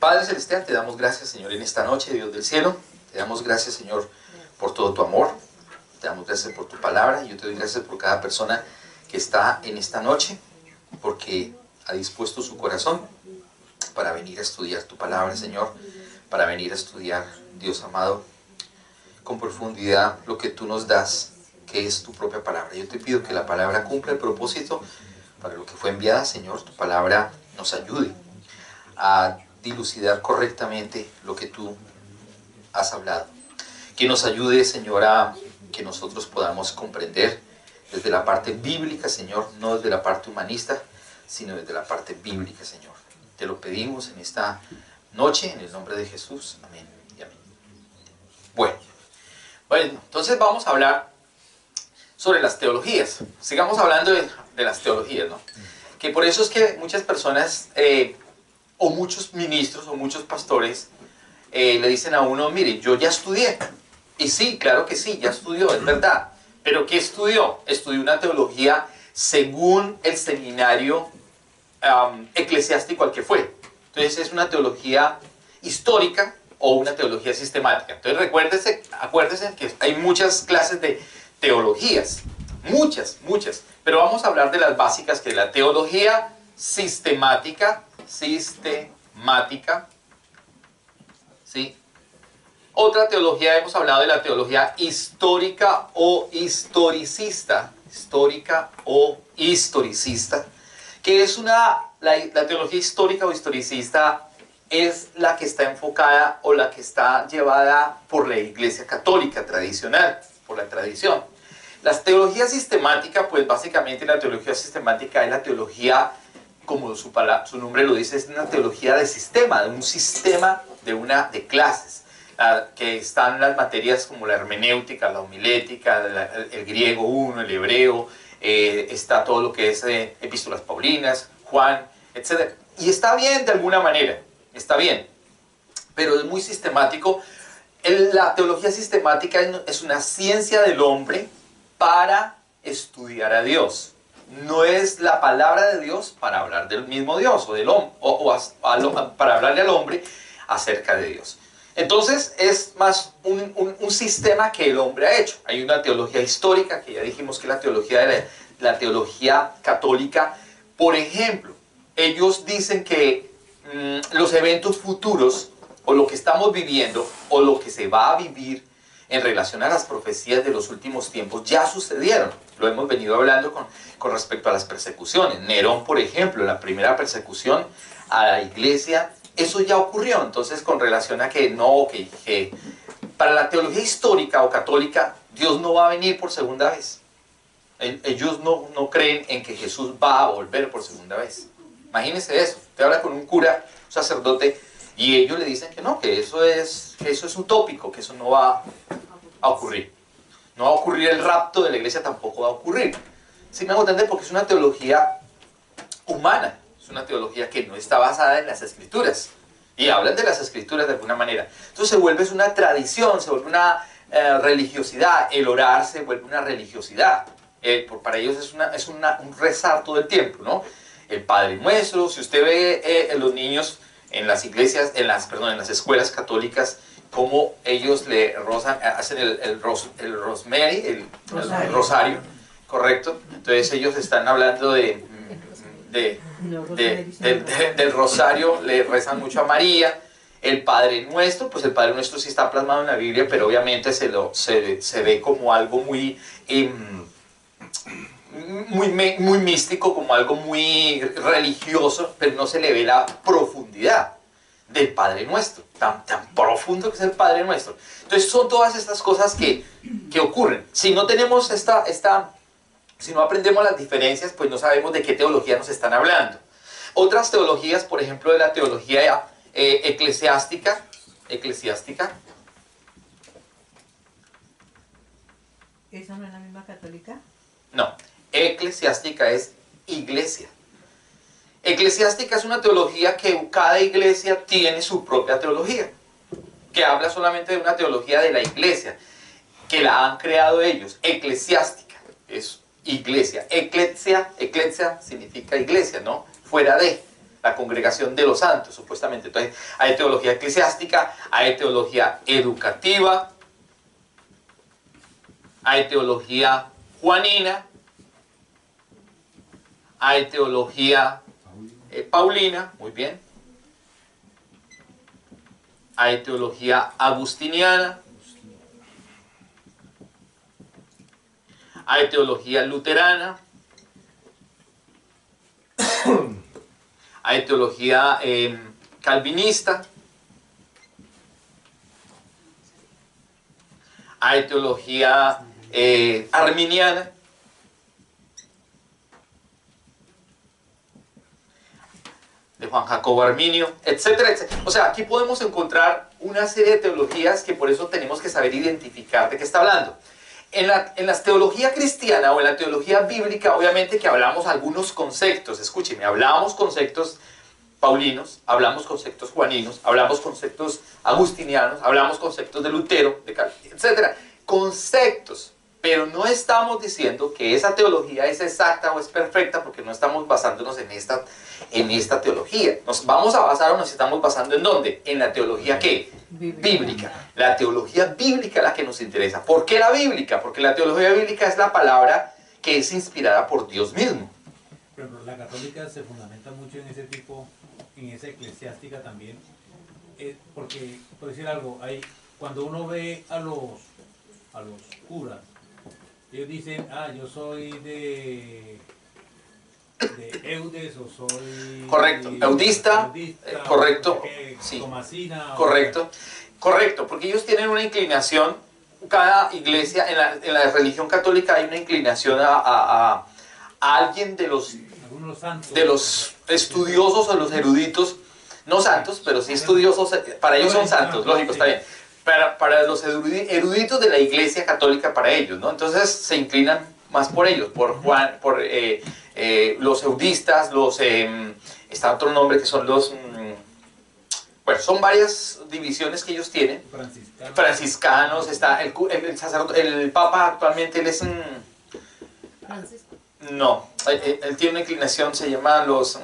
Padre Celestial, te damos gracias, Señor, en esta noche, Dios del cielo. Te damos gracias, Señor, por todo tu amor. Te damos gracias por tu palabra. Yo te doy gracias por cada persona que está en esta noche, porque ha dispuesto su corazón para venir a estudiar tu palabra, Señor, para venir a estudiar, Dios amado, con profundidad lo que tú nos das, que es tu propia palabra. Yo te pido que la palabra cumpla el propósito para lo que fue enviada, Señor. Tu palabra nos ayude a dilucidar correctamente lo que tú has hablado. Que nos ayude, Señor, a que nosotros podamos comprender desde la parte bíblica, Señor, no desde la parte humanista, sino desde la parte bíblica, Señor. Te lo pedimos en esta noche, en el nombre de Jesús. Amén y amén. Bueno, entonces vamos a hablar sobre las teologías. Sigamos hablando de las teologías, ¿no? Que por eso es que muchas personas, o muchos ministros, o muchos pastores, le dicen a uno, mire, yo ya estudié. Y sí, claro que sí, ya estudió, es verdad. ¿Pero qué estudió? Estudió una teología según el seminario eclesiástico al que fue. Entonces es una teología histórica o una teología sistemática. Entonces acuérdense que hay muchas clases de teologías. Muchas. Pero vamos a hablar de las básicas, que es la teología sistemática, ¿sí? Otra teología, hemos hablado de la teología histórica o historicista, que es la teología histórica o historicista es la que está enfocada o la que está llevada por la Iglesia Católica tradicional, por la tradición. La teología sistemática, pues básicamente la teología sistemática es la teología, como su nombre lo dice, es una teología de sistema, de un sistema de clases, que están las materias como la hermenéutica, la homilética, el griego 1, el hebreo, está todo lo que es epístolas paulinas, Juan, etc. Y está bien de alguna manera, está bien, pero es muy sistemático. La teología sistemática es una ciencia del hombre para estudiar a Dios. No es la palabra de Dios para hablar del mismo Dios, o del hombre, para hablarle al hombre acerca de Dios. Entonces es más un sistema que el hombre ha hecho. Hay una teología histórica, que ya dijimos que es la teología de la teología católica. Por ejemplo, ellos dicen que los eventos futuros, o lo que estamos viviendo, o lo que se va a vivir en relación a las profecías de los últimos tiempos, ya sucedieron. Lo hemos venido hablando con respecto a las persecuciones. Nerón, por ejemplo, la primera persecución a la iglesia, eso ya ocurrió. Entonces, con relación a que para la teología histórica o católica, Dios no va a venir por segunda vez. Ellos no creen en que Jesús va a volver por segunda vez. Imagínense eso. Usted habla con un cura, un sacerdote, y ellos le dicen que no, que eso es utópico, que eso no va a ocurrir. No va a ocurrir el rapto de la iglesia, tampoco va a ocurrir. ¿Sí me hago entender? Porque es una teología humana. Es una teología que no está basada en las escrituras. Y hablan de las escrituras de alguna manera. Entonces se vuelve una tradición, se vuelve una religiosidad. El orar se vuelve una religiosidad. Para ellos es un rezar todo el tiempo, ¿no? El Padre Nuestro. Si usted ve los niños en las iglesias, en las escuelas católicas, cómo ellos le hacen el rosario, ¿correcto? Entonces ellos están hablando del rosario, le rezan mucho a María. El Padre Nuestro, pues el Padre Nuestro sí está plasmado en la Biblia, pero obviamente se ve como algo muy místico, como algo muy religioso, pero no se le ve la profundidad del Padre Nuestro, tan profundo que es el Padre Nuestro. Entonces son todas estas cosas que ocurren. Si no tenemos si no aprendemos las diferencias, pues no sabemos de qué teología nos están hablando. Otras teologías, por ejemplo, de la teología eclesiástica. ¿Esa no es la misma católica? No, eclesiástica es iglesia. Eclesiástica es una teología que cada iglesia tiene su propia teología, que habla solamente de una teología de la iglesia, que la han creado ellos. Eclesiástica es iglesia. Eclesia significa iglesia, ¿no? Fuera de. la congregación de los santos, supuestamente. Entonces, hay teología eclesiástica, hay teología educativa, hay teología juanina, hay teología paulina, muy bien. Hay teología agustiniana, hay teología luterana, hay teología calvinista, hay teología arminiana, de Juan Jacobo Arminio, etcétera, etcétera. O sea, aquí podemos encontrar una serie de teologías que por eso tenemos que saber identificar de qué está hablando. En la teología cristiana o en la teología bíblica, obviamente que hablamos algunos conceptos. Escúcheme, hablamos conceptos paulinos, hablamos conceptos juaninos, hablamos conceptos agustinianos, hablamos conceptos de Lutero, de Calvino, etcétera. Conceptos. Pero no estamos diciendo que esa teología es exacta o es perfecta, porque no estamos basándonos en esta teología. Nos vamos a basar o nos estamos basando ¿en dónde? En la teología ¿qué? Bíblica. La teología bíblica es la que nos interesa. ¿Por qué la bíblica? Porque la teología bíblica es la palabra que es inspirada por Dios mismo. Pero la católica se fundamenta mucho en ese tipo, en esa eclesiástica también, porque, por decir algo, cuando uno ve a los curas, ellos dicen, yo soy de Eudes o soy... Correcto, eudista, correcto, sí, Tomasina, correcto, correcto, porque ellos tienen una inclinación, cada iglesia, en la religión católica hay una inclinación a alguien de los estudiosos o los eruditos, no santos, pero sí estudiosos, para ellos son santos, lógico, está bien. Para los eruditos de la iglesia católica, para ellos, ¿no? Entonces se inclinan más por ellos, por Juan, por los eudistas, está otro nombre que son los, bueno, son varias divisiones que ellos tienen. Franciscanos, está el sacerdote, el papa actualmente, él es Francisco. no, él tiene una inclinación, se llama los,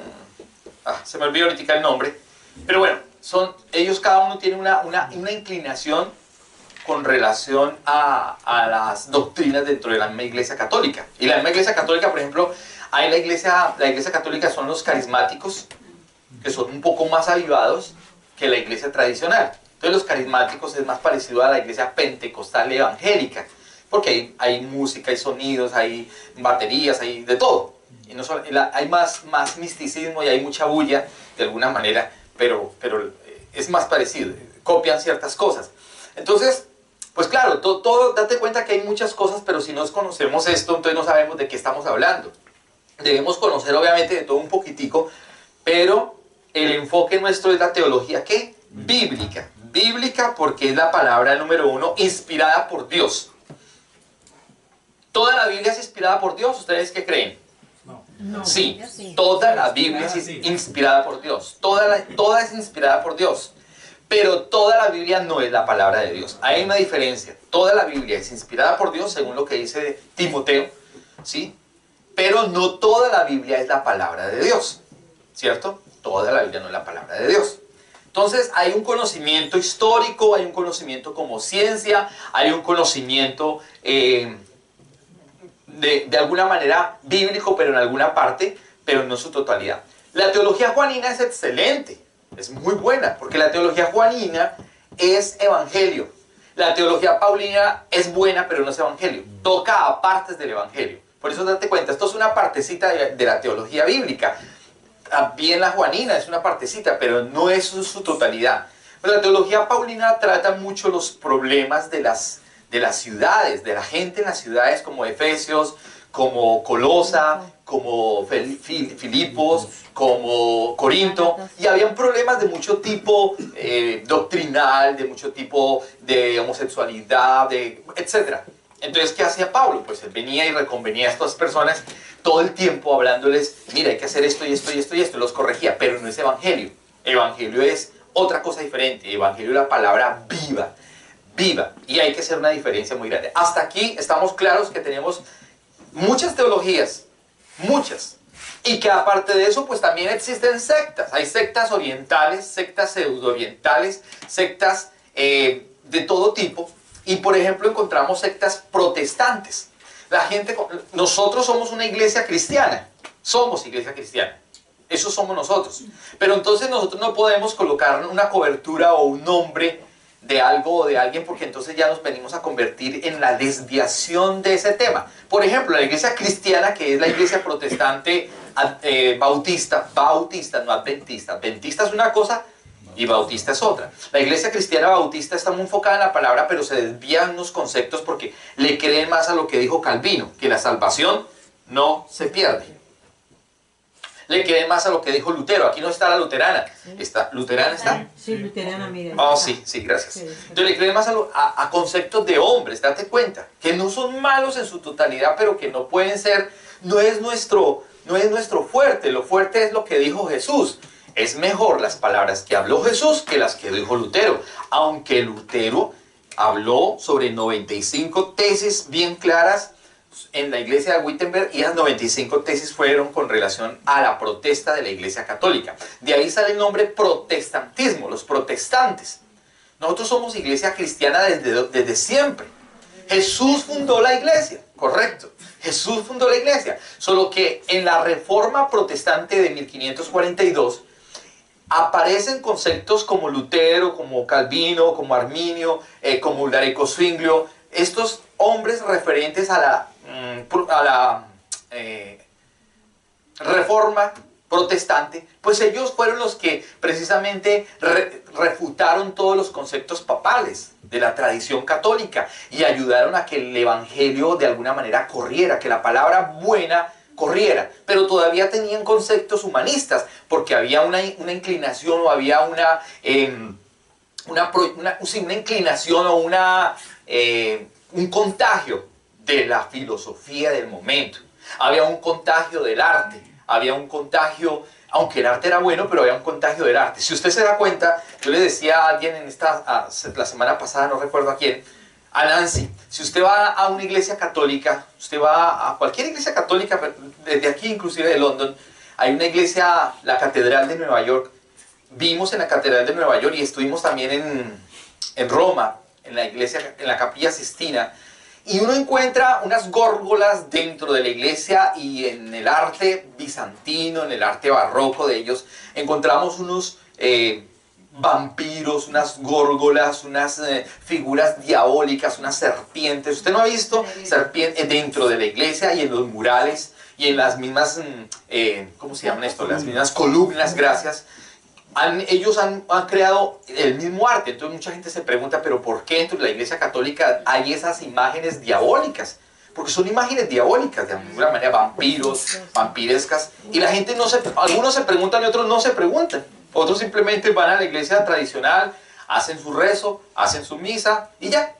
se me olvidó ahorita el nombre, pero bueno, ellos cada uno tiene una inclinación con relación a las doctrinas dentro de la misma iglesia católica. Y la misma iglesia católica, por ejemplo, hay la iglesia católica son los carismáticos, que son un poco más avivados que la iglesia tradicional. Entonces los carismáticos es más parecido a la iglesia pentecostal evangélica, porque hay música, hay sonidos, hay baterías, hay de todo. Y no solo, hay más misticismo y hay mucha bulla, de alguna manera, pero es más parecido, copian ciertas cosas. Entonces, pues claro, date cuenta que hay muchas cosas, pero si no conocemos esto, entonces no sabemos de qué estamos hablando. Debemos conocer obviamente de todo un poquitico, pero el enfoque nuestro es la teología ¿qué? Bíblica. Bíblica porque es la palabra número 1, inspirada por Dios. ¿Toda la Biblia es inspirada por Dios? ¿Ustedes qué creen? No, Sí, sí. toda la Biblia es inspirada por Dios. Toda es inspirada por Dios. Pero toda la Biblia no es la palabra de Dios. Hay una diferencia. Toda la Biblia es inspirada por Dios, según lo que dice Timoteo, ¿sí? Pero no toda la Biblia es la palabra de Dios, ¿cierto? Toda la Biblia no es la palabra de Dios. Entonces hay un conocimiento histórico, hay un conocimiento como ciencia, hay un conocimiento de alguna manera bíblico, pero en alguna parte, pero no en su totalidad. La teología juanina es excelente, es muy buena, porque la teología juanina es evangelio. La teología paulina es buena, pero no es evangelio. Toca a partes del evangelio. Por eso date cuenta, esto es una partecita de la teología bíblica. También la juanina es una partecita, pero no es su totalidad. Pero la teología paulina trata mucho los problemas de las ciudades, de la gente en las ciudades como Efesios, como Colosa, como Filipos, como Corinto, y habían problemas de mucho tipo doctrinal, de mucho tipo de homosexualidad, etc. Entonces, ¿qué hacía Pablo? Pues él venía y reconvenía a estas personas todo el tiempo hablándoles, mira, hay que hacer esto y esto y esto y esto, los corregía, pero no es evangelio. Evangelio es otra cosa diferente, evangelio es la palabra viva, viva, y hay que hacer una diferencia muy grande. Hasta aquí estamos claros que tenemos muchas teologías, muchas, Y que aparte de eso, pues también existen sectas. Hay sectas orientales, sectas pseudo-orientales, sectas de todo tipo. Y por ejemplo encontramos sectas protestantes. Nosotros somos una iglesia cristiana. Somos iglesia cristiana. Eso somos nosotros. Pero entonces nosotros no podemos colocar una cobertura o un nombre de algo o de alguien, porque entonces ya nos venimos a convertir en la desviación de ese tema. Por ejemplo, la iglesia cristiana, que es la iglesia protestante bautista, no adventista. Adventista es una cosa y bautista es otra. La iglesia cristiana bautista está muy enfocada en la palabra, pero se desvían unos conceptos porque le creen más a lo que dijo Calvino, que la salvación no se pierde. Le creen más a lo que dijo Lutero. Aquí no está la luterana. ¿Luterana está? Sí, luterana, mira. Oh, sí, gracias. Entonces le creen más a conceptos de hombres, date cuenta, que no son malos en su totalidad, pero que no pueden ser, no es nuestro fuerte. Lo fuerte es lo que dijo Jesús. Es mejor las palabras que habló Jesús que las que dijo Lutero. Aunque Lutero habló sobre 95 tesis bien claras en la iglesia de Wittenberg, y esas 95 tesis fueron con relación a la protesta de la iglesia católica. De ahí sale el nombre protestantismo, los protestantes. Nosotros somos iglesia cristiana desde siempre. Jesús fundó la iglesia, correcto. Jesús fundó la iglesia. Solo que en la reforma protestante de 1542 aparecen conceptos como Lutero, como Calvino, como Arminio, como Ularico Zwinglio. Estos hombres referentes a la reforma protestante, pues ellos fueron los que precisamente refutaron todos los conceptos papales de la tradición católica y ayudaron a que el evangelio de alguna manera corriera, que la palabra buena corriera, pero todavía tenían conceptos humanistas, porque había una inclinación o había una inclinación o un contagio de la filosofía del momento. Había un contagio del arte, había un contagio, aunque el arte era bueno, pero había un contagio del arte. Si usted se da cuenta, yo le decía a alguien la semana pasada, no recuerdo a quién, a Nancy, si usted va a una iglesia católica, usted va a cualquier iglesia católica, desde aquí inclusive de London, hay una iglesia, la Catedral de Nueva York. Vimos en la Catedral de Nueva York y estuvimos también en Roma, en la iglesia, en la Capilla Sistina, y uno encuentra unas górgolas dentro de la iglesia, y en el arte bizantino, en el arte barroco de ellos, encontramos unos vampiros, unas górgolas, unas figuras diabólicas, unas serpientes. ¿Usted no ha visto serpientes dentro de la iglesia y en los murales y en las mismas, ¿cómo se llaman esto? Las mismas columnas, gracias. Ellos han creado el mismo arte. Entonces mucha gente se pregunta, ¿pero por qué dentro de la iglesia católica hay esas imágenes diabólicas? Porque son imágenes diabólicas, de alguna manera, vampiros, vampirescas. Y la gente algunos se preguntan y otros no se preguntan. Otros simplemente van a la iglesia tradicional, hacen su rezo, hacen su misa y ya,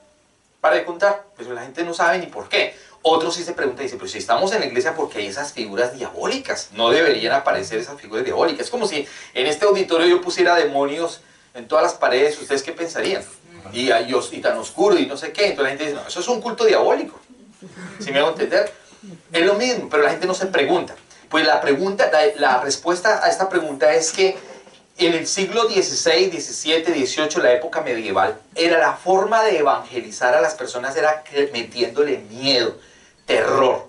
para de contar. Pero la gente no sabe ni por qué. Otros sí se preguntan y dicen, pero si estamos en la iglesia, ¿por qué hay esas figuras diabólicas? No deberían aparecer esas figuras diabólicas. Es como si en este auditorio yo pusiera demonios en todas las paredes. ¿Ustedes qué pensarían? Y tan oscuro y no sé qué. Entonces la gente dice, no, eso es un culto diabólico. ¿Sí me hago entender? Es lo mismo, pero la gente no se pregunta. Pues la respuesta a esta pregunta es que en el siglo XVI, XVII, XVIII, la época medieval, era la forma de evangelizar a las personas, era metiéndole miedo, terror.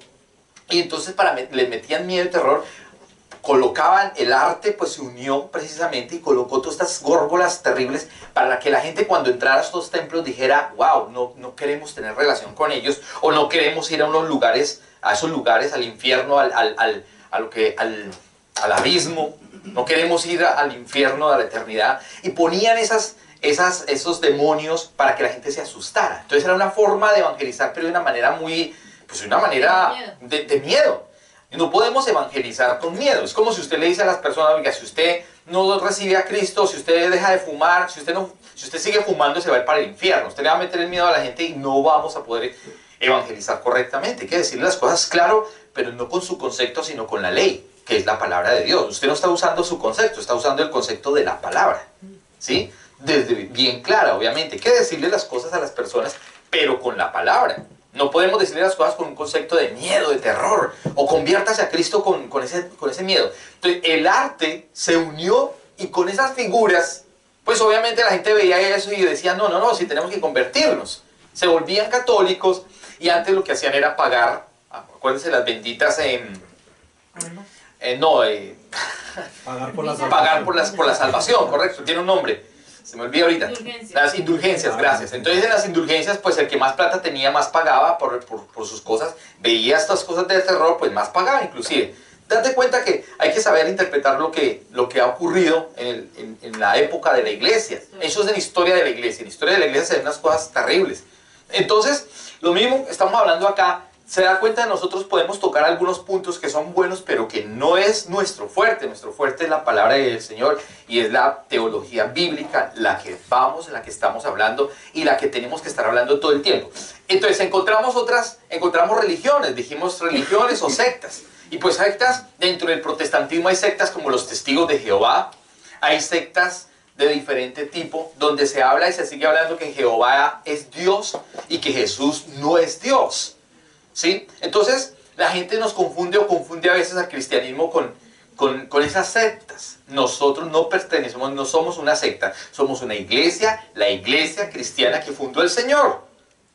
Y entonces les metían miedo y terror, colocaban el arte, pues se unió precisamente y colocó todas estas górgolas terribles para que la gente cuando entrara a estos templos dijera, wow, no queremos tener relación con ellos, o no queremos ir a esos lugares, al infierno, al abismo. No queremos ir al infierno de la eternidad. Y ponían esos demonios para que la gente se asustara. Entonces era una forma de evangelizar, pero de una manera de miedo. No podemos evangelizar con miedo. Es como si usted le dice a las personas, oiga, si usted no recibe a Cristo, si usted deja de fumar, si usted sigue fumando, se va a ir para el infierno. Usted le va a meter el miedo a la gente y no vamos a poder evangelizar correctamente. Hay que decirle las cosas claro, pero no con su concepto, sino con la ley, que es la palabra de Dios. Usted no está usando su concepto, está usando el concepto de la palabra, ¿sí? Desde bien clara, obviamente. Hay que decirle las cosas a las personas, pero con la palabra. No podemos decirle las cosas con un concepto de miedo, de terror, o conviértase a Cristo con ese miedo. Entonces, el arte se unió y con esas figuras, pues obviamente la gente veía eso y decía, no, no, no, si tenemos que convertirnos. Se volvían católicos y antes lo que hacían era pagar, acuérdense, las benditas pagar por la salvación, correcto, tiene un nombre. Se me olvida ahorita. Las indulgencias, gracias. Entonces en las indulgencias, pues el que más plata tenía, más pagaba por sus cosas. Veía estas cosas de terror, pues más pagaba inclusive. Date cuenta que hay que saber interpretar lo que ha ocurrido en la época de la iglesia. Eso es en la historia de la iglesia. En la historia de la iglesia se ven unas cosas terribles. Entonces, lo mismo estamos hablando acá. Se da cuenta de nosotros podemos tocar algunos puntos que son buenos, pero que no es nuestro fuerte. Nuestro fuerte es la palabra del Señor y es la teología bíblica, la que vamos, la que estamos hablando y la que tenemos que estar hablando todo el tiempo. Entonces encontramos religiones, dijimos religiones o sectas. Y pues sectas, dentro del protestantismo hay sectas como los Testigos de Jehová, hay sectas de diferente tipo, donde se habla y se sigue hablando que Jehová es Dios y que Jesús no es Dios. ¿Sí? Entonces, la gente nos confunde o confunde a veces al cristianismo con esas sectas. Nosotros no pertenecemos, no somos una secta, somos una iglesia, la iglesia cristiana que fundó el Señor.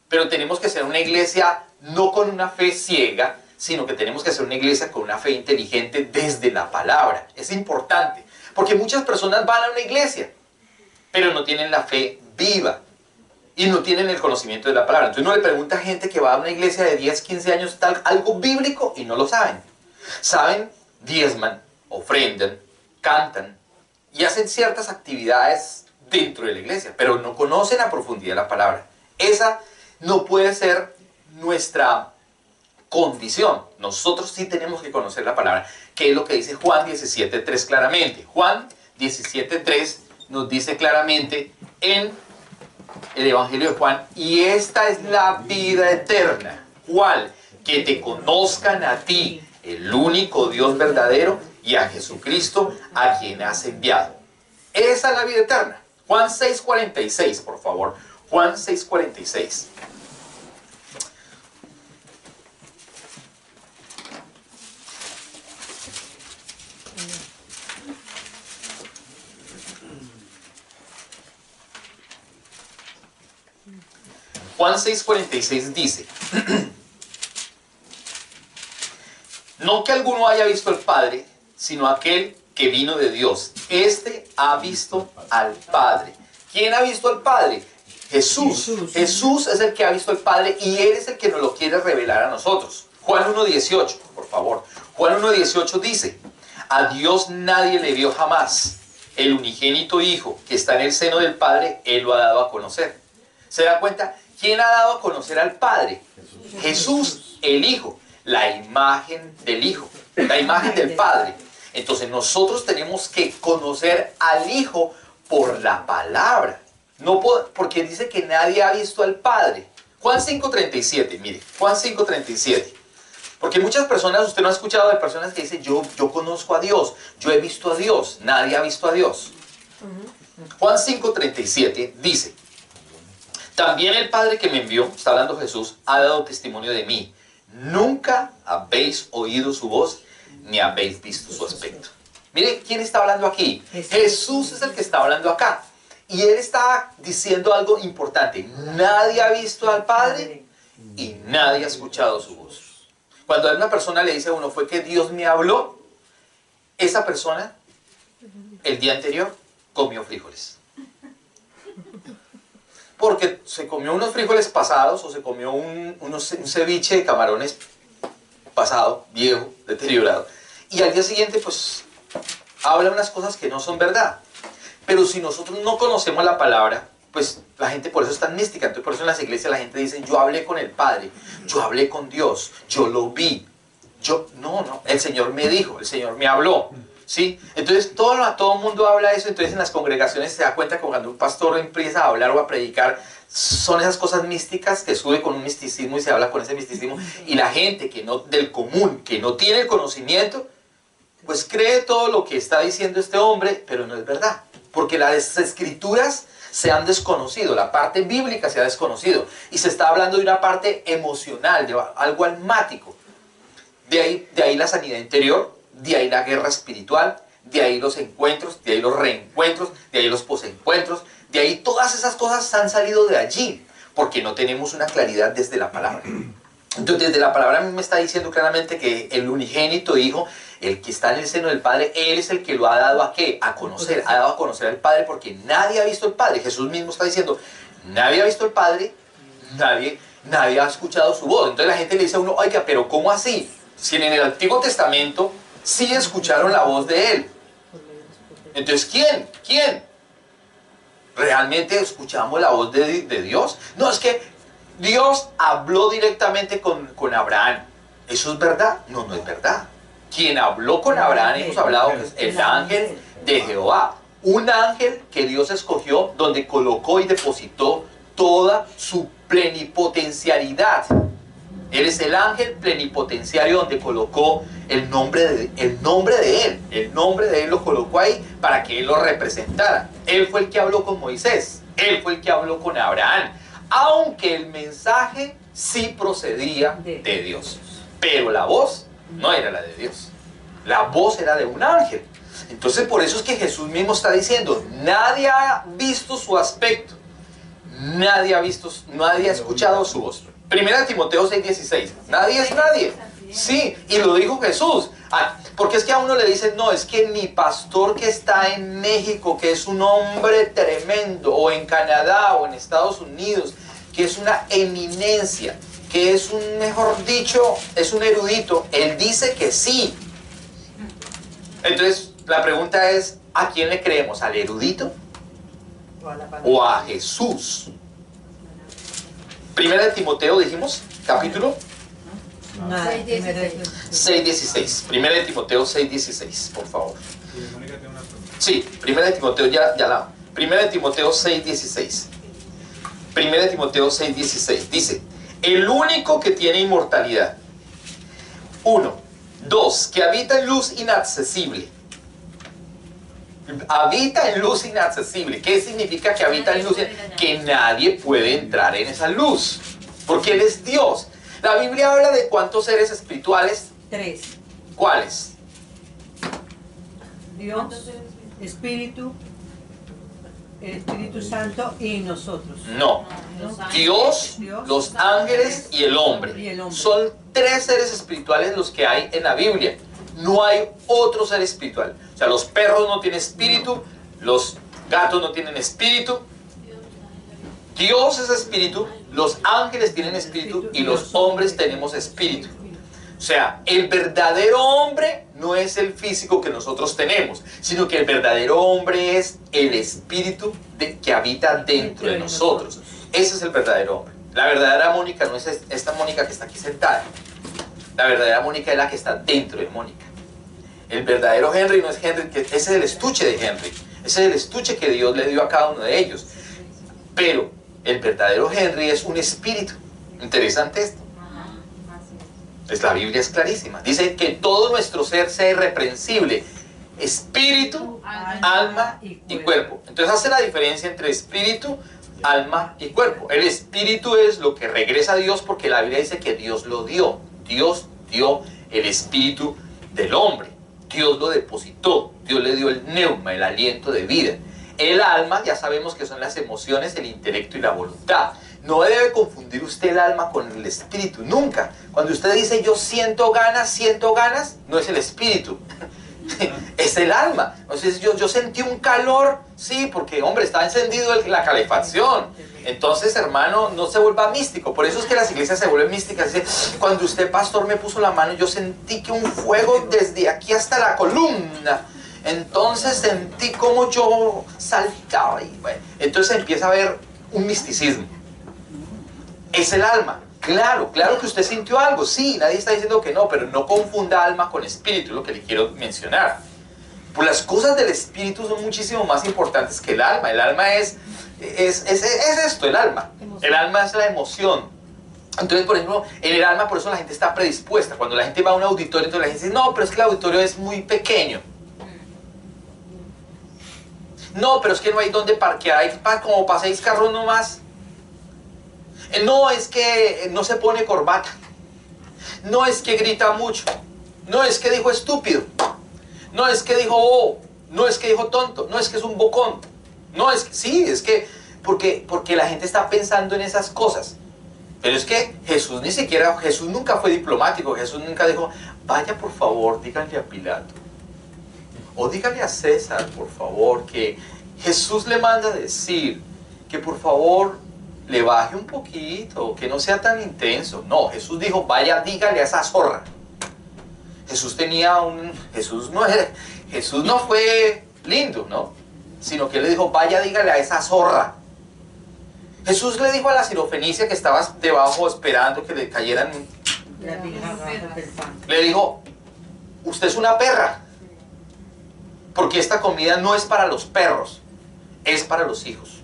Pero tenemos que ser una iglesia no con una fe ciega, sino que tenemos que ser una iglesia con una fe inteligente desde la palabra. Es importante, porque muchas personas van a una iglesia, pero no tienen la fe viva. Y no tienen el conocimiento de la palabra. Entonces uno le pregunta a gente que va a una iglesia de 10, 15 años, algo bíblico, y no lo saben. Saben, diezman, ofrendan, cantan, y hacen ciertas actividades dentro de la iglesia, pero no conocen a profundidad la palabra. Esa no puede ser nuestra condición. Nosotros sí tenemos que conocer la palabra, que es lo que dice Juan 17.3 claramente. Juan 17.3 nos dice claramente en el Evangelio de Juan, y esta es la vida eterna. ¿Cuál? Que te conozcan a ti, el único Dios verdadero, y a Jesucristo, a quien has enviado. Esa es la vida eterna. Juan 6.46, por favor. Juan 6.46. Juan 6.46 dice, no que alguno haya visto al Padre, sino aquel que vino de Dios. Este ha visto al Padre. ¿Quién ha visto al Padre? Jesús. Jesús es el que ha visto al Padre y Él es el que nos lo quiere revelar a nosotros. Juan 1.18, por favor. Juan 1.18 dice, a Dios nadie le vio jamás. El unigénito Hijo que está en el seno del Padre, Él lo ha dado a conocer. ¿Se da cuenta? ¿Quién ha dado a conocer al Padre? Jesús, el Hijo, la imagen del Hijo, la imagen del Padre. Entonces nosotros tenemos que conocer al Hijo por la palabra, no porque dice que nadie ha visto al Padre. Juan 5.37, mire, Juan 5.37. Porque muchas personas, usted no ha escuchado de personas que dicen, yo conozco a Dios, yo he visto a Dios, nadie ha visto a Dios. Juan 5.37 dice, también el Padre que me envió, está hablando Jesús, ha dado testimonio de mí. Nunca habéis oído su voz, ni habéis visto su aspecto. Mire, ¿quién está hablando aquí? Jesús es el que está hablando acá. Y Él está diciendo algo importante. Nadie ha visto al Padre y nadie ha escuchado su voz. Cuando a una persona le dice a uno, fue que Dios me habló, esa persona, el día anterior, comió frijoles. Porque se comió unos frijoles pasados o se comió un ceviche de camarones pasado, viejo, deteriorado. Y al día siguiente, pues, habla unas cosas que no son verdad. Pero si nosotros no conocemos la palabra, pues la gente por eso es tan mística. Entonces por eso en las iglesias la gente dice, yo hablé con el Padre, yo hablé con Dios, yo lo vi. No, el Señor me dijo, el Señor me habló. ¿Sí? Entonces todo el mundo habla eso. Entonces en las congregaciones se da cuenta que cuando un pastor empieza a hablar o a predicar, son esas cosas místicas que sube con un misticismo y se habla con ese misticismo, y la gente que no, del común, que no tiene el conocimiento, pues cree todo lo que está diciendo este hombre, pero no es verdad, porque las escrituras se han desconocido, la parte bíblica se ha desconocido. Y se está hablando de una parte emocional, de algo almático. De ahí la sanidad interior, de ahí la guerra espiritual, de ahí los encuentros, de ahí los reencuentros, de ahí los posencuentros, de ahí todas esas cosas han salido de allí, porque no tenemos una claridad desde la palabra. Entonces, desde la palabra me está diciendo claramente que el unigénito Hijo, el que está en el seno del Padre, Él es el que lo ha dado ¿a qué? A conocer, ha dado a conocer al Padre, porque nadie ha visto al Padre. Jesús mismo está diciendo, nadie ha visto al Padre, nadie ha escuchado su voz. Entonces la gente le dice a uno, oiga, pero ¿cómo así? Si en el Antiguo Testamento sí escucharon la voz de Él. Entonces, ¿quién? ¿Realmente escuchamos la voz de Dios? No, es que Dios habló directamente con Abraham. ¿Eso es verdad? No, no es verdad. Quien habló con Abraham, hemos hablado que es el ángel de Jehová. Un ángel que Dios escogió, donde colocó y depositó toda su plenipotencialidad. Él es el ángel plenipotenciario donde colocó el nombre de Él. El nombre de Él lo colocó ahí para que Él lo representara. Él fue el que habló con Moisés. Él fue el que habló con Abraham. Aunque el mensaje sí procedía de Dios. Pero la voz no era la de Dios. La voz era de un ángel. Entonces por eso es que Jesús mismo está diciendo, nadie ha visto su aspecto. Nadie ha escuchado su voz. Primera de Timoteo 6:16. Nadie es nadie. Sí, y lo dijo Jesús. Porque es que a uno le dicen, no, es que mi pastor que está en México, que es un hombre tremendo, o en Canadá, o en Estados Unidos, que es una eminencia, que es un, mejor dicho, es un erudito, él dice que sí. Entonces, la pregunta es, ¿a quién le creemos? ¿Al erudito? ¿O a Jesús? Primera de Timoteo, dijimos, capítulo 6:16. Primera de Timoteo 6:16, por favor. Sí, Primera de Timoteo, Primera de Timoteo 6:16. Primera de Timoteo 6:16. Dice, el único que tiene inmortalidad. 1. 2. Que habita en luz inaccesible. Habita en luz inaccesible. ¿Qué significa que habita en luz? Que nadie puede entrar en esa luz, porque Él es Dios. La Biblia habla de cuántos seres espirituales. 3. ¿Cuáles? Dios, Espíritu, el Espíritu Santo y nosotros. No. Dios, los ángeles y el hombre. Son 3 seres espirituales los que hay en la Biblia. No hay otro ser espiritual. O sea, los perros no tienen espíritu, los gatos no tienen espíritu. Dios es espíritu, los ángeles tienen espíritu y los hombres tenemos espíritu. O sea, el verdadero hombre no es el físico que nosotros tenemos, sino que el verdadero hombre es el espíritu que habita dentro de nosotros. Ese es el verdadero hombre. La verdadera Mónica no es esta Mónica que está aquí sentada. La verdadera Mónica es la que está dentro de Mónica. El verdadero Henry no es Henry, ese es el estuche de Henry. Ese es el estuche que Dios le dio a cada uno de ellos. Pero el verdadero Henry es un espíritu. Interesante esto. La Biblia es clarísima. Dice que todo nuestro ser sea irreprensible. Espíritu, alma y cuerpo. Entonces hace la diferencia entre espíritu, alma y cuerpo. El espíritu es lo que regresa a Dios, porque la Biblia dice que Dios lo dio. Dios dio el espíritu del hombre. Dios lo depositó. Dios le dio el neuma, el aliento de vida. El alma, ya sabemos que son las emociones, el intelecto y la voluntad. No debe confundir usted el alma con el espíritu, nunca. Cuando usted dice yo siento ganas, no es el espíritu. Es el alma. Entonces yo sentí un calor, sí, porque hombre, está encendido la calefacción. Entonces, hermano, no se vuelva místico. Por eso es que las iglesias se vuelven místicas. Dice, cuando usted, pastor, me puso la mano, yo sentí que un fuego desde aquí hasta la columna. Entonces sentí como yo saltaba. Y bueno, entonces empieza a haber un misticismo. Es el alma. Claro que usted sintió algo. Sí, nadie está diciendo que no, pero no confunda alma con espíritu, es lo que le quiero mencionar. Pues las cosas del espíritu son muchísimo más importantes que el alma. El alma es esto, el alma. El alma es la emoción. Entonces, por ejemplo, en el alma, por eso la gente está predispuesta. Cuando la gente va a un auditorio, entonces la gente dice, no, pero es que el auditorio es muy pequeño. No, pero es que no hay donde parquear, hay como para 6 carros nomás. No, es que no se pone corbata. No, es que grita mucho. No, es que dijo estúpido. No, es que dijo bobo. No, es que dijo tonto. No, es que es un bocón. No, es que sí, es que porque la gente está pensando en esas cosas. Pero es que Jesús nunca fue diplomático. Jesús nunca dijo, vaya por favor, díganle a Pilato. O díganle a César, por favor, que Jesús le manda decir que por favor le baje un poquito, que no sea tan intenso. No, Jesús dijo, vaya, dígale a esa zorra. Jesús no fue lindo, ¿no? Sino que él le dijo, vaya, dígale a esa zorra. Jesús le dijo a la sirofenicia que estaba debajo esperando que le cayeran, le dijo, usted es una perra, porque esta comida no es para los perros, es para los hijos.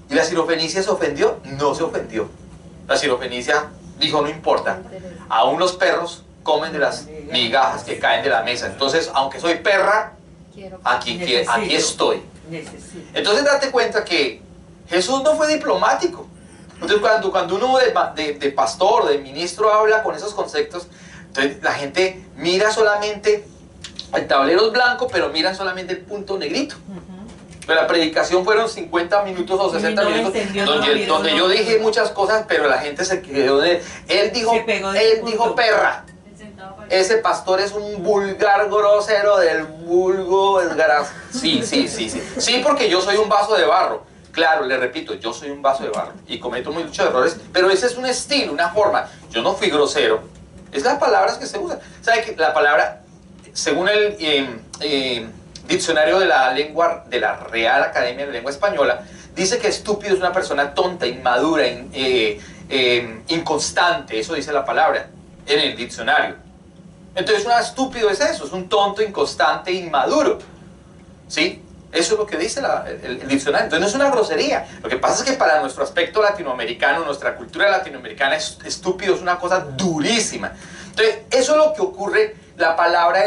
¿Y la sirofenicia se ofendió? No se ofendió. La sirofenicia dijo, no importa, aún los perros comen de las migajas que caen de la mesa. Entonces, aunque soy perra, aquí estoy. Entonces date cuenta que Jesús no fue diplomático. Entonces cuando uno de pastor, de ministro habla con esos conceptos, entonces la gente mira solamente, el tablero es blanco, pero miran solamente el punto negrito. Pero la predicación fueron 50 minutos o 60 minutos donde yo dije muchas cosas, pero la gente se quedó de... Él dijo perra. Ese pastor es un vulgar grosero del vulgo desgraciado. Sí, porque yo soy un vaso de barro. Claro, le repito, yo soy un vaso de barro y cometo muchos errores, pero ese es un estilo, una forma. Yo no fui grosero. Es las palabras que se usan. ¿Sabe que la palabra, según el diccionario de la lengua de la Real Academia de Lengua Española, dice que estúpido es una persona tonta, inmadura, inconstante? Eso dice la palabra en el diccionario. Entonces, un estúpido es eso, es un tonto, inconstante, inmaduro. ¿Sí? Eso es lo que dice el diccionario. Entonces no es una grosería. Lo que pasa es que para nuestro aspecto latinoamericano, nuestra cultura latinoamericana, estúpido es una cosa durísima. Entonces, eso es lo que ocurre. La palabra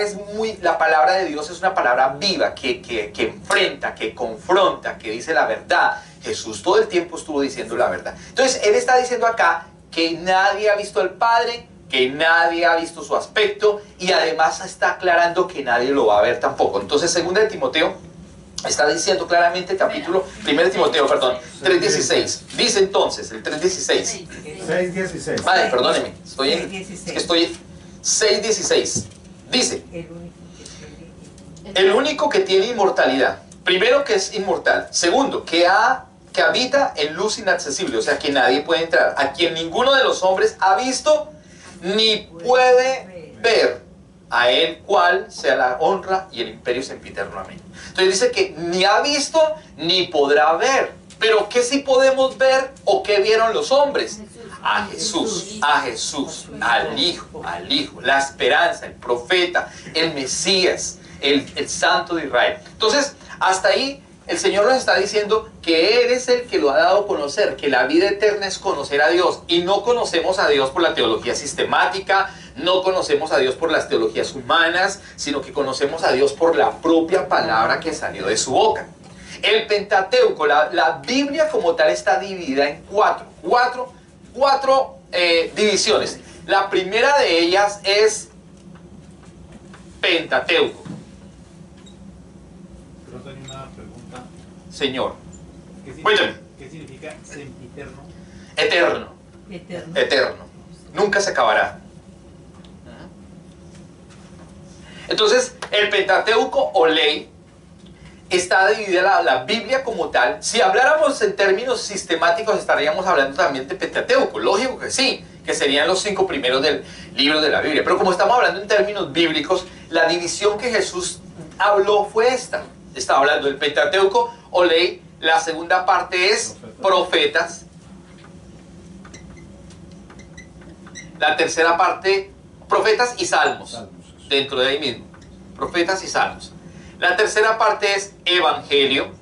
de Dios es una palabra viva, que enfrenta, que confronta, que dice la verdad. Jesús todo el tiempo estuvo diciendo la verdad. Entonces, Él está diciendo acá que nadie ha visto al Padre, que nadie ha visto su aspecto, y además está aclarando que nadie lo va a ver tampoco. Entonces, 2 de Timoteo está diciendo claramente, 1 de Timoteo, 3:16. Dice entonces, el 3:16. 6:16. Vale, perdóneme, estoy 6:16. Dice, el único que tiene inmortalidad. Primero, que es inmortal. Segundo, que habita en luz inaccesible, o sea, que nadie puede entrar, a quien ninguno de los hombres ha visto ni puede ver. A él cual sea la honra y el imperio sempiterno. Amén. Entonces dice que ni ha visto ni podrá ver. Pero ¿qué sí podemos ver o qué vieron los hombres? A Jesús, al Hijo, la esperanza, el profeta, el Mesías, el Santo de Israel. Entonces, hasta ahí el Señor nos está diciendo que Él es el que lo ha dado a conocer, que la vida eterna es conocer a Dios. Y no conocemos a Dios por la teología sistemática, no conocemos a Dios por las teologías humanas, sino que conocemos a Dios por la propia palabra que salió de su boca. El Pentateuco, la Biblia como tal, está dividida en cuatro divisiones. La primera de ellas es Pentateuco. Pero tengo una pregunta. Señor, ¿Qué significa sempiterno? Eterno. Nunca se acabará. Entonces, el Pentateuco o ley está dividida la Biblia como tal. Si habláramos en términos sistemáticos, estaríamos hablando también de Pentateuco. Lógico que sí, que serían los 5 primeros del libro de la Biblia. Pero como estamos hablando en términos bíblicos, la división que Jesús habló fue esta. Estaba hablando del Pentateuco o ley. La segunda parte es profetas. La tercera parte, profetas y salmos. Dentro de ahí mismo, profetas y salmos. La tercera parte es evangelio.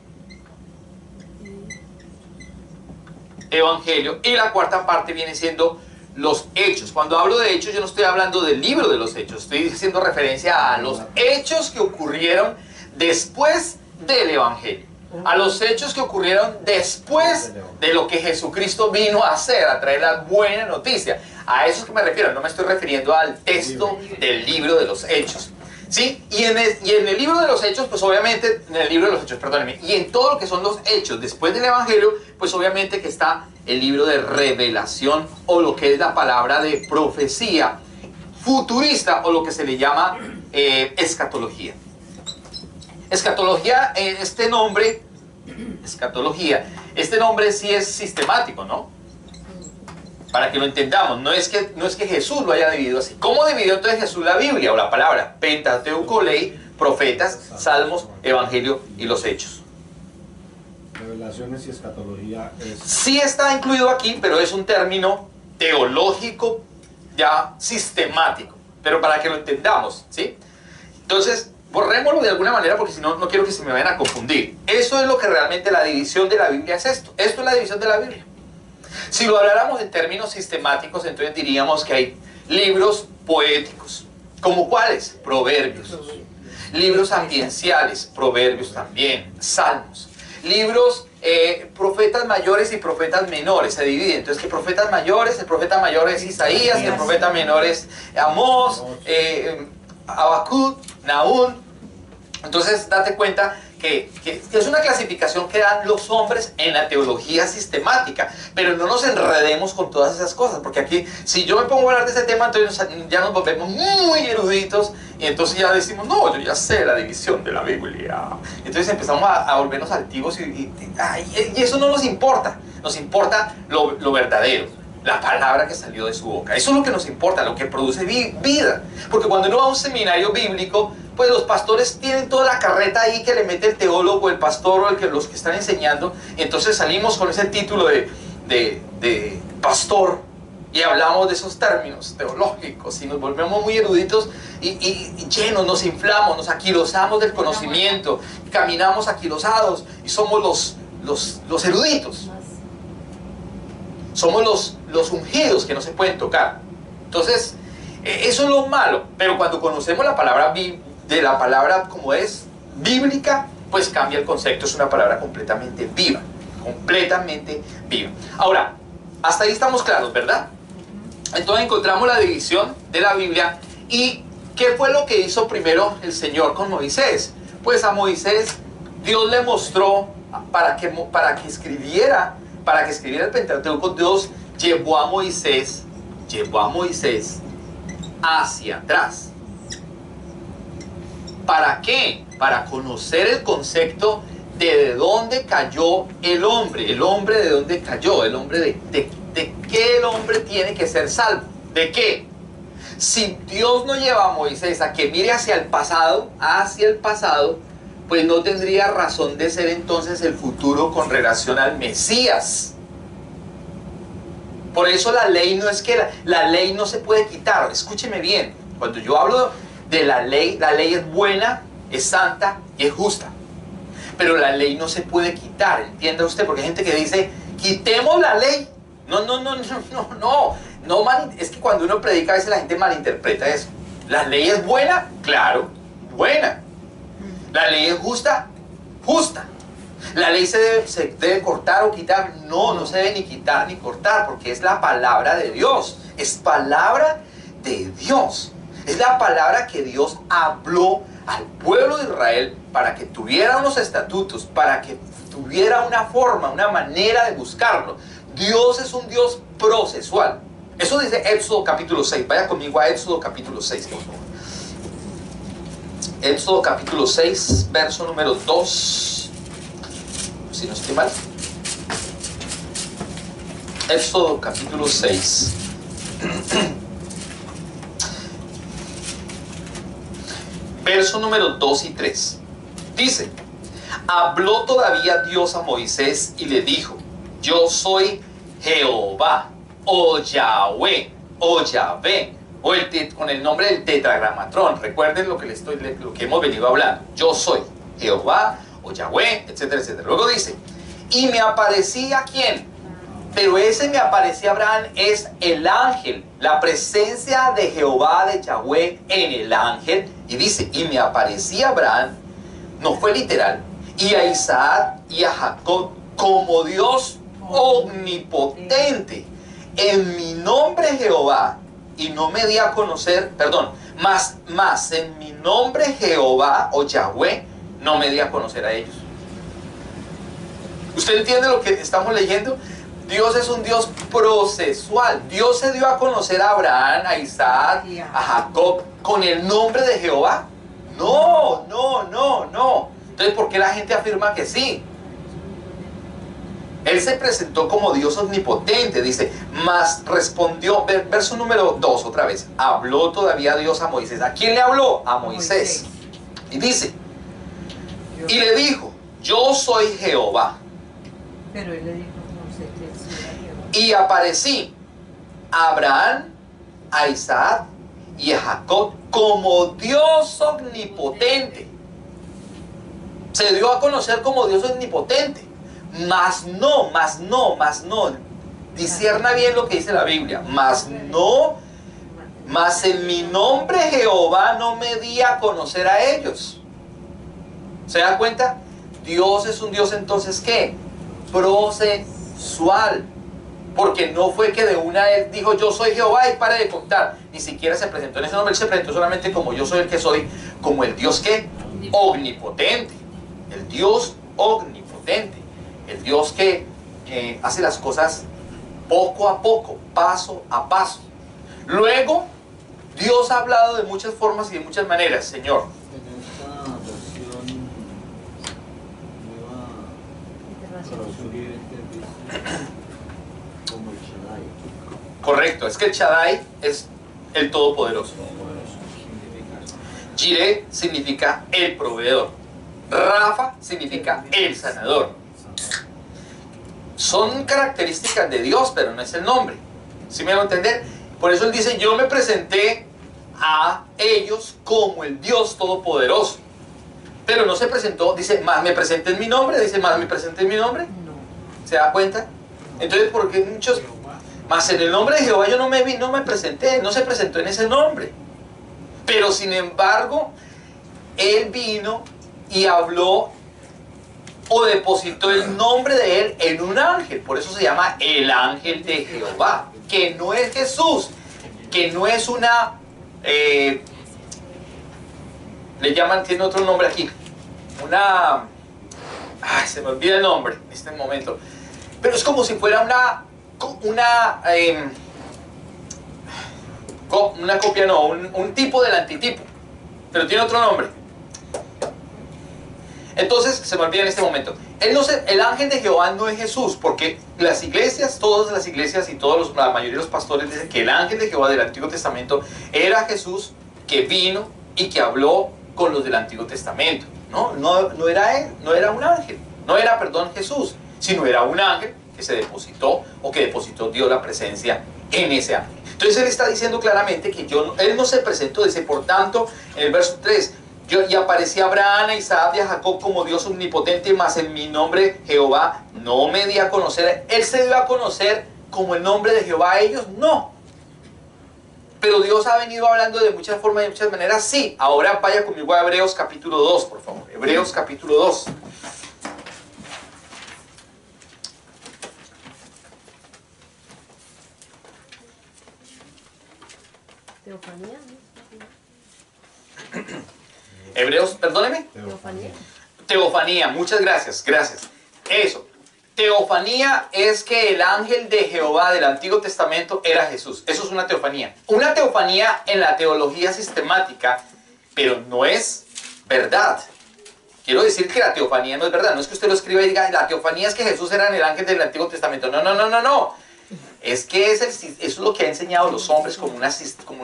Y la cuarta parte viene siendo los hechos. Cuando hablo de hechos, yo no estoy hablando del libro de los hechos, estoy haciendo referencia a los hechos que ocurrieron después del Evangelio, a los hechos que ocurrieron después de lo que Jesucristo vino a hacer, a traer la buena noticia. A eso es que me refiero, no me estoy refiriendo al texto del libro de los Hechos. ¿Sí? Y en el libro de los Hechos, pues obviamente, en el libro de los Hechos, perdónenme, y en todo lo que son los Hechos después del Evangelio, pues obviamente que está el libro de revelación, o lo que es la palabra de profecía futurista, o lo que se le llama escatología. Escatología, este nombre sí es sistemático, ¿no? Para que lo entendamos, no es que Jesús lo haya dividido así. ¿Cómo dividió entonces Jesús la Biblia o la palabra? Pentateuco, ley, profetas, salmos, evangelio y los hechos. Revelaciones y escatología es... Sí está incluido aquí, pero es un término teológico ya sistemático. Pero para que lo entendamos, ¿sí? Entonces, borrémoslo de alguna manera porque si no, no quiero que se me vayan a confundir. Eso es lo que realmente la división de la Biblia es esto. Esto es la división de la Biblia. Si lo habláramos en términos sistemáticos, entonces diríamos que hay libros poéticos. ¿Como cuáles? Proverbios. Libros ambienciales, proverbios también, salmos. Libros, profetas mayores y profetas menores, se dividen. Entonces, que profetas mayores, el profeta mayor es Isaías, el profeta menor es Amós, Habacuc, Nahum. Entonces, date cuenta que es una clasificación que dan los hombres en la teología sistemática, pero no nos enredemos con todas esas cosas, porque aquí, si yo me pongo a hablar de ese tema, entonces ya nos volvemos muy eruditos, y entonces ya decimos, no, yo ya sé la división de la Biblia. Entonces empezamos a volvernos altivos, y eso no nos importa lo verdadero, la palabra que salió de su boca. Eso es lo que nos importa, lo que produce vida, porque cuando uno va a un seminario bíblico, pues los pastores tienen toda la carreta ahí que le mete el teólogo, el pastor o los que están enseñando, y entonces salimos con ese título de pastor y hablamos de esos términos teológicos y nos volvemos muy eruditos y llenos, nos inflamos, nos aquilosamos del conocimiento, caminamos aquilosados y somos los eruditos, somos los ungidos que no se pueden tocar. Entonces, eso es lo malo, pero cuando conocemos la palabra como es bíblica, pues cambia el concepto, es una palabra completamente viva, completamente viva. Ahora, hasta ahí estamos claros, ¿verdad? Entonces encontramos la división de la Biblia. ¿Y qué fue lo que hizo primero el Señor con Moisés? Pues a Moisés Dios le mostró para que escribiera el Pentateuco. Dios llevó a Moisés hacia atrás. ¿Para qué? Para conocer el concepto de dónde cayó el hombre de dónde cayó, el hombre de qué el hombre tiene que ser salvo, de qué. Si Dios no lleva a Moisés a que mire hacia el pasado, pues no tendría razón de ser entonces el futuro con relación al Mesías. Por eso la ley no es que la ley no se puede quitar. Escúcheme bien, cuando yo hablo de la ley es buena, es santa y es justa. Pero la ley no se puede quitar, entienda usted, porque hay gente que dice, quitemos la ley. No, es que cuando uno predica a veces la gente malinterpreta eso. ¿La ley es buena? Claro, buena. ¿La ley es justa? Justa. ¿La ley se debe cortar o quitar? No se debe ni quitar ni cortar, porque es la palabra de Dios. Es palabra de Dios. Es la palabra que Dios habló al pueblo de Israel para que tuviera unos estatutos, para que tuviera una forma, una manera de buscarlo. Dios es un Dios procesual. Eso dice Éxodo capítulo 6. Vaya conmigo a Éxodo capítulo 6, por favor. Éxodo capítulo 6, verso número 2. Si no estoy mal. Éxodo capítulo 6. Verso número 2 y 3. Dice: habló todavía Dios a Moisés y le dijo: yo soy Jehová, o Yahweh, o Yahvé, con el nombre del tetragramatrón. Recuerden lo que hemos venido hablando. Yo soy Jehová, o Yahweh, etcétera, etcétera. Luego dice: y me aparecía ¿quién? Pero ese me aparecía Abraham es el ángel, la presencia de Jehová, de Yahweh en el ángel. Y dice: y me aparecía Abraham no fue literal, y a Isaac y a Jacob como Dios omnipotente. En mi nombre Jehová, y no me di a conocer, perdón, más en mi nombre Jehová o Yahweh, no me di a conocer a ellos. ¿Usted entiende lo que estamos leyendo? Dios es un Dios procesual. Dios se dio a conocer a Abraham, a Isaac, a Jacob con el nombre de Jehová. No. Entonces, ¿por qué la gente afirma que sí? Él se presentó como Dios omnipotente, dice, mas respondió, verso número 2 otra vez, habló todavía Dios a Moisés. ¿A quién le habló? A Moisés. Y dice, y le dijo, yo soy Jehová. Pero él le dijo, no sé qué sea Jehová. Y aparecí a Abraham, a Isaac y a Jacob como Dios omnipotente. Se dio a conocer como Dios omnipotente. Mas no. Discierna bien lo que dice la Biblia. Mas en mi nombre Jehová no me di a conocer a ellos. ¿Se da cuenta? Dios es un Dios entonces ¿qué? Procesual. Porque no fue que de una vez dijo yo soy Jehová y pare de contar. Ni siquiera se presentó en ese nombre. Él se presentó solamente como yo soy el que soy, como el Dios ¿qué? Omnipotente. El Dios omnipotente. El Dios que hace las cosas poco a poco, paso a paso. Luego, Dios ha hablado de muchas formas y de muchas maneras, Señor. En esta versión nueva traducción viviente dice como el Shaddai. Correcto, es que el Shaddai es el Todopoderoso. Jireh significa el proveedor. Rafa significa el sanador. Son características de Dios, pero no es el nombre. ¿Sí me van a entender? Por eso él dice, yo me presenté a ellos como el Dios Todopoderoso. Pero no se presentó, dice, más me presenté en mi nombre, dice, más me presenté en mi nombre. No. ¿Se da cuenta? Entonces, porque muchos, más en el nombre de Jehová yo no me presenté, no se presentó en ese nombre. Pero sin embargo, él vino y habló o depositó el nombre de él en un ángel. Por eso se llama el ángel de Jehová, que no es Jesús, que no es una le llaman, tiene otro nombre aquí, se me olvida el nombre en este momento, pero es como si fuera una copia, no, un tipo del antitipo, pero tiene otro nombre. Entonces, se me olvida en este momento. El ángel de Jehová no es Jesús, porque las iglesias, todas las iglesias y la mayoría de los pastores dicen que el ángel de Jehová del Antiguo Testamento era Jesús que vino y que habló con los del Antiguo Testamento. No era él, no era un ángel, no era, Jesús, sino era un ángel que se depositó o que depositó Dios la presencia en ese ángel. Entonces él está diciendo claramente que él no se presentó, dice, por tanto, en el verso 3, y aparecí a Abraham, a Isaac y a Jacob como Dios omnipotente, mas en mi nombre Jehová no me di a conocer. Él se dio a conocer como el nombre de Jehová a ellos, no. Pero Dios ha venido hablando de muchas formas y de muchas maneras, sí. Ahora vaya conmigo a Hebreos capítulo 2, por favor. Hebreos capítulo 2. Teofanía. Hebreos, perdóneme. Teofanía. Teofanía, muchas gracias, Eso. Teofanía es que el ángel de Jehová del Antiguo Testamento era Jesús. Eso es una teofanía. Una teofanía en la teología sistemática, pero no es verdad. Quiero decir que la teofanía no es verdad. No es que usted lo escriba y diga, la teofanía es que Jesús era el ángel del Antiguo Testamento. No. Es que eso es lo que han enseñado los hombres como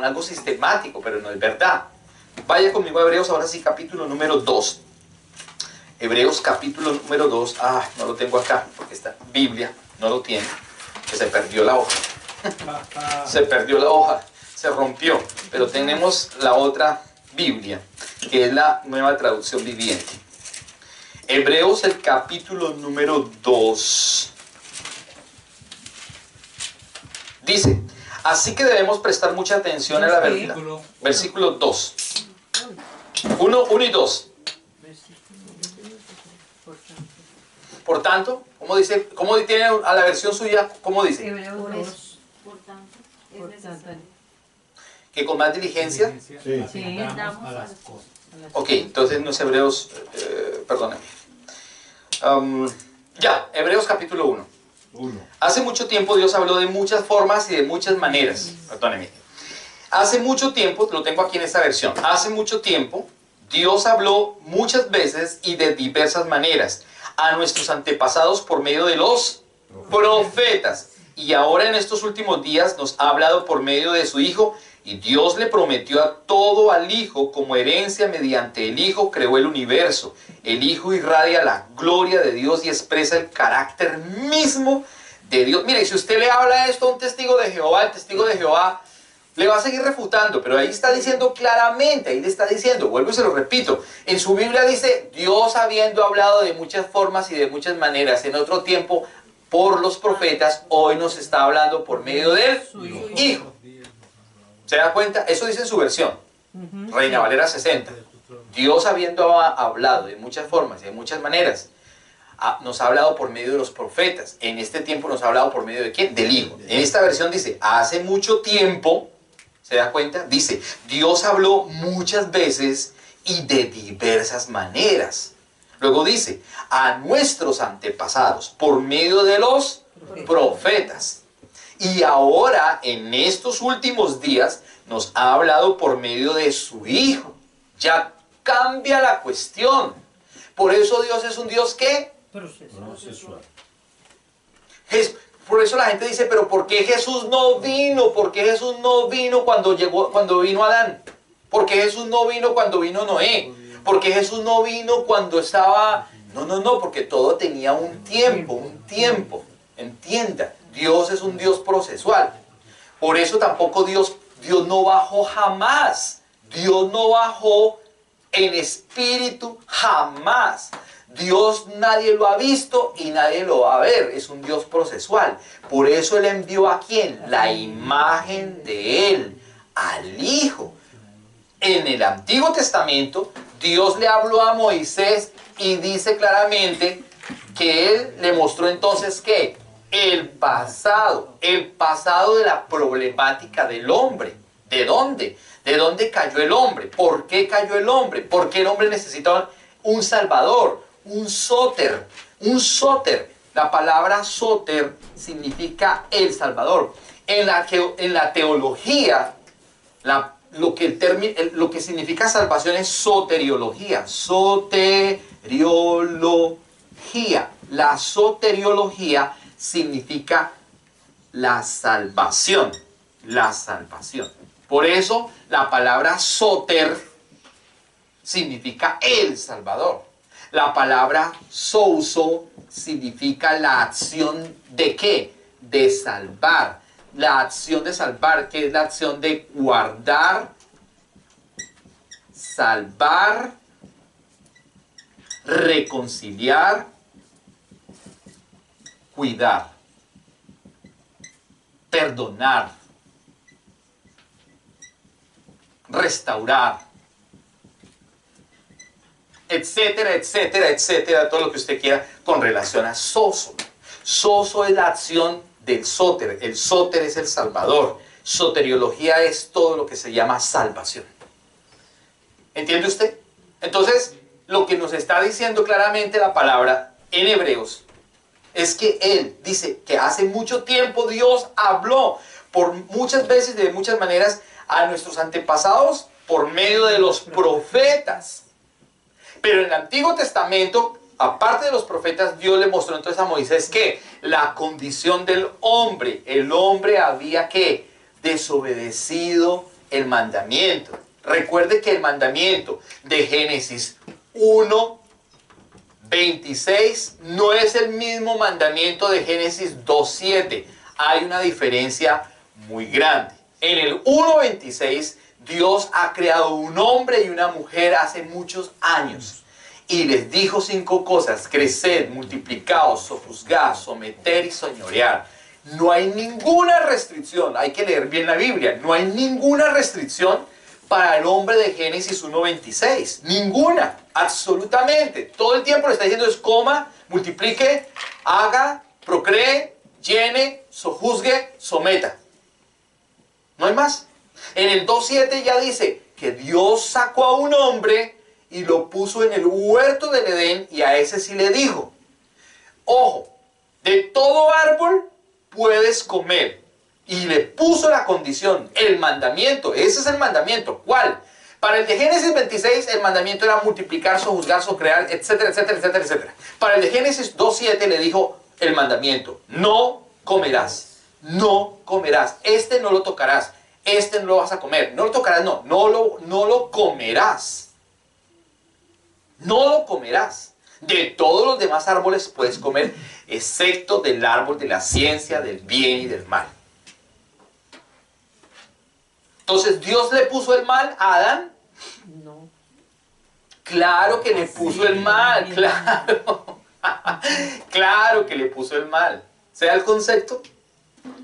algo sistemático, pero no es verdad. Vaya conmigo a Hebreos, ahora sí, capítulo número 2. Hebreos capítulo número 2. No lo tengo acá, porque esta Biblia no lo tiene, que se perdió la hoja. Se rompió. Pero tenemos la otra Biblia, que es la Nueva Traducción Viviente. Hebreos, el capítulo número 2. Dice, así que debemos prestar mucha atención a la verdad. Versículo 2. 1 y 2. Por tanto, ¿cómo dice? ¿Cómo tiene a la versión suya? ¿Cómo dice? Hebreos Por 2. eso. Por tanto, es Por necesario. tanto, Que con más diligencia. Sí. Atendamos a las cosas. Ok, entonces no es Hebreos, perdónenme. Ya, Hebreos capítulo 1. 1. Hace mucho tiempo Dios habló de muchas formas y de muchas maneras. Perdónenme. Hace mucho tiempo, lo tengo aquí en esta versión. Hace mucho tiempo Dios habló muchas veces y de diversas maneras a nuestros antepasados por medio de los profetas. Y ahora en estos últimos días nos ha hablado por medio de su Hijo. Y Dios le prometió a todo al Hijo como herencia. Mediante el Hijo creó el universo. El Hijo irradia la gloria de Dios y expresa el carácter mismo de Dios. Mire, si usted le habla esto a un testigo de Jehová, el testigo de Jehová le va a seguir refutando, pero ahí está diciendo claramente, ahí le está diciendo, vuelvo y se lo repito, en su Biblia dice, Dios habiendo hablado de muchas formas y de muchas maneras en otro tiempo por los profetas, hoy nos está hablando por medio del Hijo. ¿Se da cuenta? Eso dice en su versión, Reina Valera 60. Dios habiendo hablado de muchas formas y de muchas maneras, nos ha hablado por medio de los profetas. En este tiempo nos ha hablado por medio de ¿quién? Del Hijo. En esta versión dice, hace mucho tiempo, ¿se da cuenta? Dice, Dios habló muchas veces y de diversas maneras. Luego dice, a nuestros antepasados por medio de los profetas. Y ahora, en estos últimos días, nos ha hablado por medio de su Hijo. Ya cambia la cuestión. Por eso Dios es un Dios que... Procesual. Por eso la gente dice, pero ¿por qué Jesús no vino? ¿Por qué Jesús no vino cuando vino Adán? ¿Por qué Jesús no vino cuando vino Noé? ¿Por qué Jesús no vino cuando estaba...? No, porque todo tenía un tiempo. Entienda, Dios es un Dios procesual. Por eso tampoco Dios no bajó jamás. Dios no bajó en espíritu jamás. Dios nadie lo ha visto y nadie lo va a ver. Es un Dios procesual. Por eso Él envió ¿a quién? La imagen de Él, al Hijo. En el Antiguo Testamento, Dios le habló a Moisés y dice claramente que Él le mostró entonces ¿qué? El pasado de la problemática del hombre. ¿De dónde? ¿De dónde cayó el hombre? ¿Por qué cayó el hombre? ¿Por qué el hombre necesitaba un salvador? Un sóter. La palabra sóter significa el salvador. En la teología, lo que significa salvación es soteriología. La soteriología significa la salvación. Por eso la palabra sóter significa el Salvador. La palabra souso significa la acción de ¿qué? De salvar. La acción de salvar, que es la acción de guardar, salvar, reconciliar, cuidar, perdonar, restaurar, etcétera, todo lo que usted quiera con relación a soso. Soso es la acción del sóter. El sóter es el salvador. Soteriología es todo lo que se llama salvación. ¿Entiende usted? Entonces, lo que nos está diciendo claramente la palabra en Hebreos es que Él dice que hace mucho tiempo Dios habló por muchas veces, de muchas maneras, a nuestros antepasados por medio de los profetas. Pero en el Antiguo Testamento, aparte de los profetas, Dios le mostró entonces a Moisés que la condición del hombre, el hombre había que desobedecido el mandamiento. Recuerde que el mandamiento de Génesis 1:26 no es el mismo mandamiento de Génesis 2:7. Hay una diferencia muy grande. En el 1:26 Dios ha creado un hombre y una mujer hace muchos años y les dijo 5 cosas: creced, multiplicaos, sojuzgad, someter y señorear. No hay ninguna restricción, hay que leer bien la Biblia, no hay ninguna restricción para el hombre de Génesis 1:26, ninguna, absolutamente. Todo el tiempo le está diciendo es coma, multiplique, haga, procree, llene, sojuzgue, someta. No hay más. En el 2.7 ya dice que Dios sacó a un hombre y lo puso en el huerto del Edén, y a ese sí le dijo, ojo, de todo árbol puedes comer. Y le puso la condición, el mandamiento. Ese es el mandamiento. ¿Cuál? Para el de Génesis 26, el mandamiento era multiplicar, sojuzgar, socrear, etcétera, etcétera, etcétera, etcétera. Para el de Génesis 2.7 le dijo el mandamiento, no comerás, no comerás, este no lo tocarás, este no lo vas a comer, no lo tocarás, no lo comerás. No lo comerás. De todos los demás árboles puedes comer, excepto del árbol de la ciencia del bien y del mal. Entonces, ¿Dios le puso el mal a Adán? No. Claro que le puso el mal, claro. Claro que le puso el mal. ¿Se da el concepto?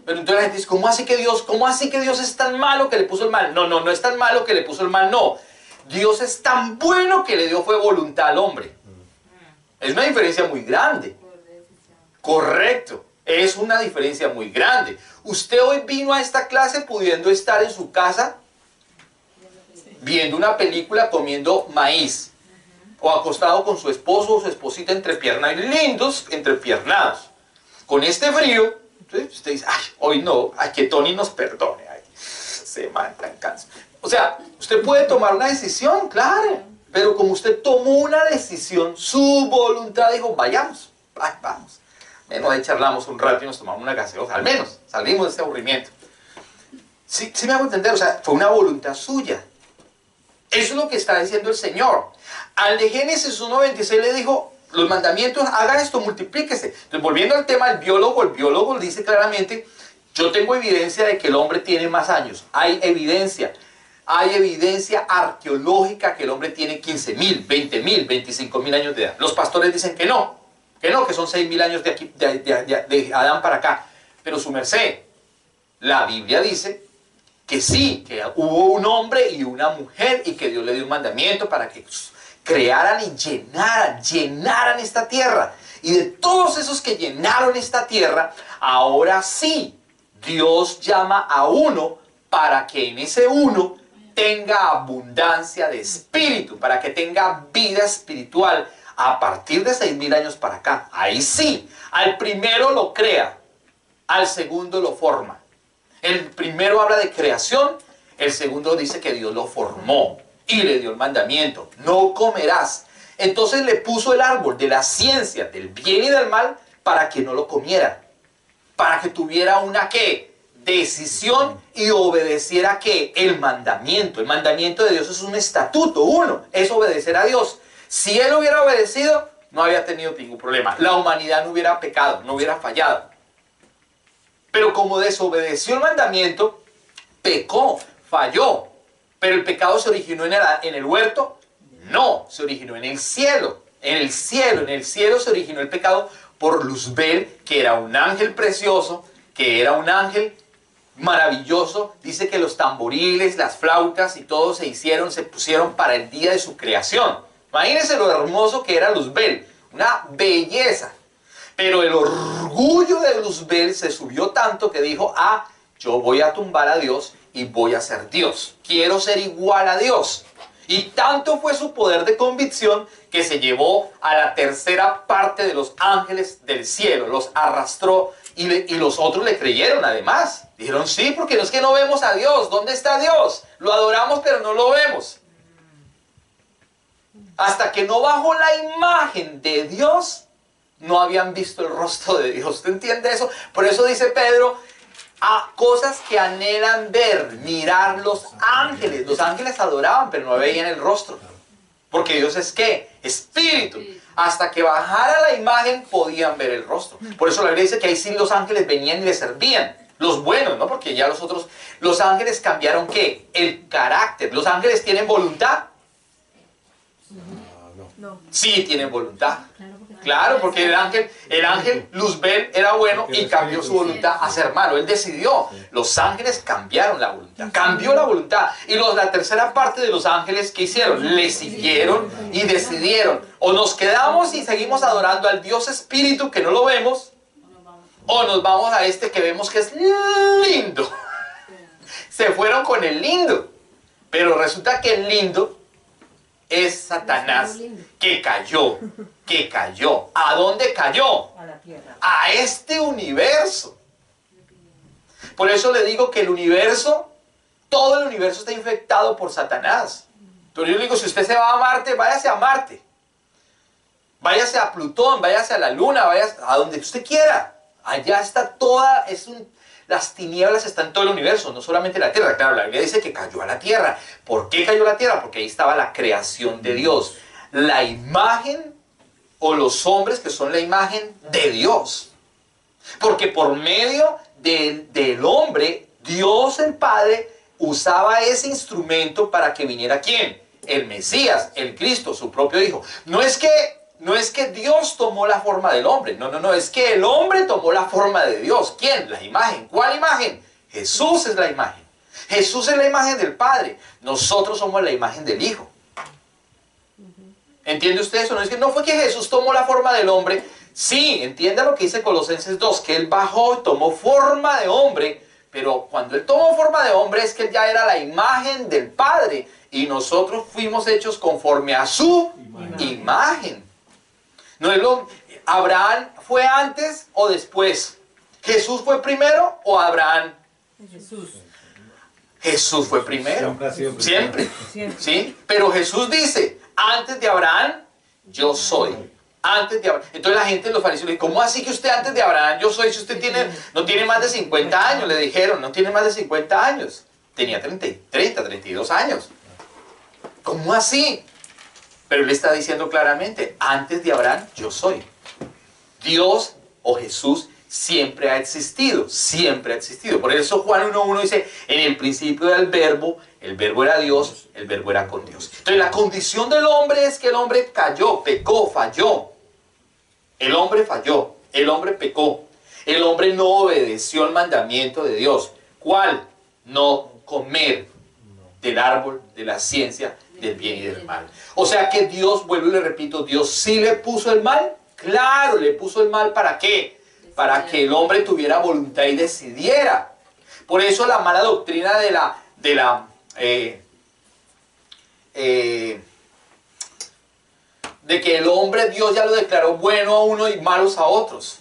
Pero entonces la gente dice, ¿cómo así que Dios es tan malo que le puso el mal? No es tan malo que le puso el mal, no. Dios es tan bueno que le dio fue voluntad al hombre. Es una diferencia muy grande. Correcto. Es una diferencia muy grande. Usted hoy vino a esta clase pudiendo estar en su casa viendo una película comiendo maíz. O acostado con su esposo o su esposita entrepiernados, lindos, entrepiernados. Con este frío, entonces usted dice, ay, hoy no, ay, que Tony nos perdone. Ay, se man tan cansado. O sea, usted puede tomar una decisión, claro. Pero como usted tomó una decisión, su voluntad dijo, vayamos, ay, vamos. Menos ahí charlamos un rato y nos tomamos una gaseosa, al menos salimos de este aburrimiento. Sí me hago entender, o sea, fue una voluntad suya. Eso es lo que está diciendo el Señor. Al de Génesis 1.26 le dijo, los mandamientos, haga esto, multiplíquese. Entonces, volviendo al tema del biólogo, el biólogo dice claramente, yo tengo evidencia de que el hombre tiene más años. Hay evidencia arqueológica que el hombre tiene 15.000, 20.000, 25.000 años de edad. Los pastores dicen que son 6.000 años de Adán para acá. Pero su merced, la Biblia dice que sí, que hubo un hombre y una mujer y que Dios le dio un mandamiento para que crearan y llenaran esta tierra. Y de todos esos que llenaron esta tierra, ahora sí, Dios llama a uno para que en ese uno tenga abundancia de espíritu, para que tenga vida espiritual a partir de 6.000 años para acá. Ahí sí, al primero lo crea, al segundo lo forma. El primero habla de creación, el segundo dice que Dios lo formó y le dio el mandamiento, no comerás. Entonces le puso el árbol de la ciencia del bien y del mal para que no lo comiera, para que tuviera una ¿qué? Decisión y obedeciera ¿qué? El mandamiento. El mandamiento de Dios es un estatuto, uno, es obedecer a Dios. Si él hubiera obedecido, no había tenido ningún problema. La humanidad no hubiera pecado, no hubiera fallado. Pero como desobedeció el mandamiento, pecó, falló. Pero el pecado se originó en el huerto, no, se originó en el cielo. En el cielo se originó el pecado por Luzbel, que era un ángel precioso, que era un ángel maravilloso. Dice que los tamboriles, las flautas y todo se pusieron para el día de su creación. Imagínense lo hermoso que era Luzbel, una belleza. Pero el orgullo de Luzbel se subió tanto que dijo, yo voy a tumbar a Dios y voy a ser Dios. Quiero ser igual a Dios. Y tanto fue su poder de convicción que se llevó a la tercera parte de los ángeles del cielo. Los arrastró y los otros le creyeron además. Dijeron, sí, porque no es que no vemos a Dios. ¿Dónde está Dios? Lo adoramos pero no lo vemos. Hasta que no bajó la imagen de Dios, no habían visto el rostro de Dios. ¿Usted entiende eso? Por eso dice Pedro, a cosas que anhelan ver, mirar los ángeles. Los ángeles adoraban, pero no veían el rostro. Porque Dios es ¿qué? Espíritu. Hasta que bajara la imagen podían ver el rostro. Por eso la Biblia dice que ahí sí los ángeles venían y le servían. Los buenos, ¿no? Porque ya los ángeles cambiaron ¿qué? El carácter. ¿Los ángeles tienen voluntad? No. Sí tienen voluntad. Claro, porque Claro, porque el ángel Luzbel era bueno y cambió su voluntad a ser malo. Él decidió. Los ángeles cambiaron la voluntad. Cambió la voluntad. Y la tercera parte de los ángeles, ¿qué hicieron? Le siguieron y decidieron. O nos quedamos y seguimos adorando al Dios Espíritu que no lo vemos, o nos vamos a este que vemos que es lindo. Se fueron con el lindo. Pero resulta que el lindo es Satanás, que cayó. ¿A dónde cayó? A la tierra. A este universo. Por eso le digo que el universo, todo el universo está infectado por Satanás. Entonces yo le digo, si usted se va a Marte, váyase a Marte. Váyase a Plutón, váyase a la Luna, váyase a donde usted quiera. Allá está toda, las tinieblas están en todo el universo, no solamente la Tierra. Claro, la Biblia dice que cayó a la Tierra. ¿Por qué cayó a la Tierra? Porque ahí estaba la creación de Dios. La imagen, o los hombres que son la imagen de Dios. Porque por medio del hombre, Dios el Padre usaba ese instrumento para que viniera ¿quién? El Mesías, el Cristo, su propio Hijo. No es que Dios tomó la forma del hombre. No, es que el hombre tomó la forma de Dios. ¿Quién? La imagen. ¿Cuál imagen? Jesús es la imagen. Jesús es la imagen del Padre. Nosotros somos la imagen del Hijo. ¿Entiende usted eso? No fue que Jesús tomó la forma del hombre. Sí, entienda lo que dice Colosenses 2, que Él bajó y tomó forma de hombre, pero cuando Él tomó forma de hombre es que Él ya era la imagen del Padre y nosotros fuimos hechos conforme a su imagen. No es ¿Abraham fue antes o después? ¿Jesús fue primero o Abraham? Jesús. Jesús fue primero. Siempre ha sido primero. Siempre. Siempre. ¿Sí? Pero Jesús dice, antes de Abraham, yo soy. Antes de Abraham. Entonces la gente, los fariseos, le dicen, ¿cómo así que usted antes de Abraham, yo soy? Si usted no tiene más de 50 años, le dijeron, no tiene más de 50 años. Tenía 32 años. ¿Cómo así? Pero él está diciendo claramente, antes de Abraham, yo soy. Dios o Jesús siempre ha existido, siempre ha existido. Por eso Juan 1.1 dice, en el principio era el verbo era Dios, el verbo era con Dios. Entonces la condición del hombre es que el hombre cayó, pecó, falló. El hombre falló, el hombre pecó. El hombre no obedeció el mandamiento de Dios. ¿Cuál? No comer del árbol de la ciencia del bien y del mal. O sea que Dios, vuelvo y le repito, Dios sí le puso el mal. Claro, le puso el mal, ¿para qué? Para que el hombre tuviera voluntad y decidiera. Por eso la mala doctrina de que el hombre, Dios ya lo declaró bueno a uno y malos a otros.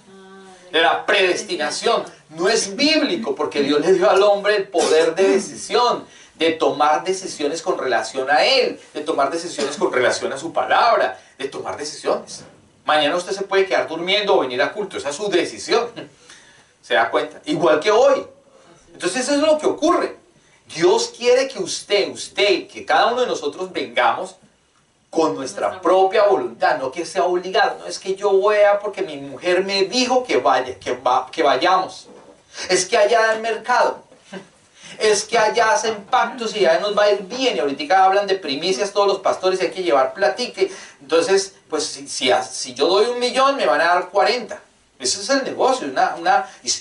De la predestinación. No es bíblico, porque Dios le dio al hombre el poder de decisión, de tomar decisiones con relación a Él, de tomar decisiones con relación a su palabra, de tomar decisiones. Mañana usted se puede quedar durmiendo o venir a culto, esa es su decisión. ¿Se da cuenta? Igual que hoy. Entonces eso es lo que ocurre. Dios quiere que usted, que cada uno de nosotros vengamos con nuestra propia voluntad, no que sea obligado. No es que yo voy a porque mi mujer me dijo que vayamos. Es que allá en el mercado, es que allá hacen pactos y ya nos va a ir bien. Y ahorita hablan de primicias todos los pastores, hay que llevar platique. Entonces, pues si yo doy 1 millón, me van a dar 40. Ese es el negocio,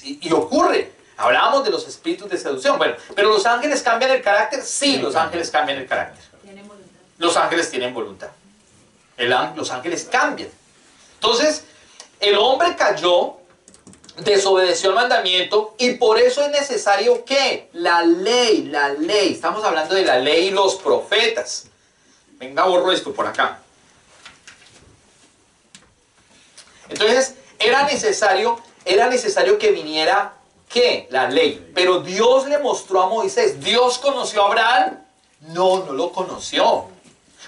y ocurre. Hablábamos de los espíritus de seducción. Bueno, pero los ángeles cambian el carácter. Sí, los ángeles cambian el carácter. Los ángeles tienen voluntad. Los ángeles cambian. Entonces, el hombre cayó, desobedeció el mandamiento, y por eso es necesario que la ley. Estamos hablando de la ley y los profetas. Venga, borro esto por acá. Entonces, era necesario que viniera ¿qué? La ley. Pero Dios le mostró a Moisés. ¿Dios conoció a Abraham? No lo conoció.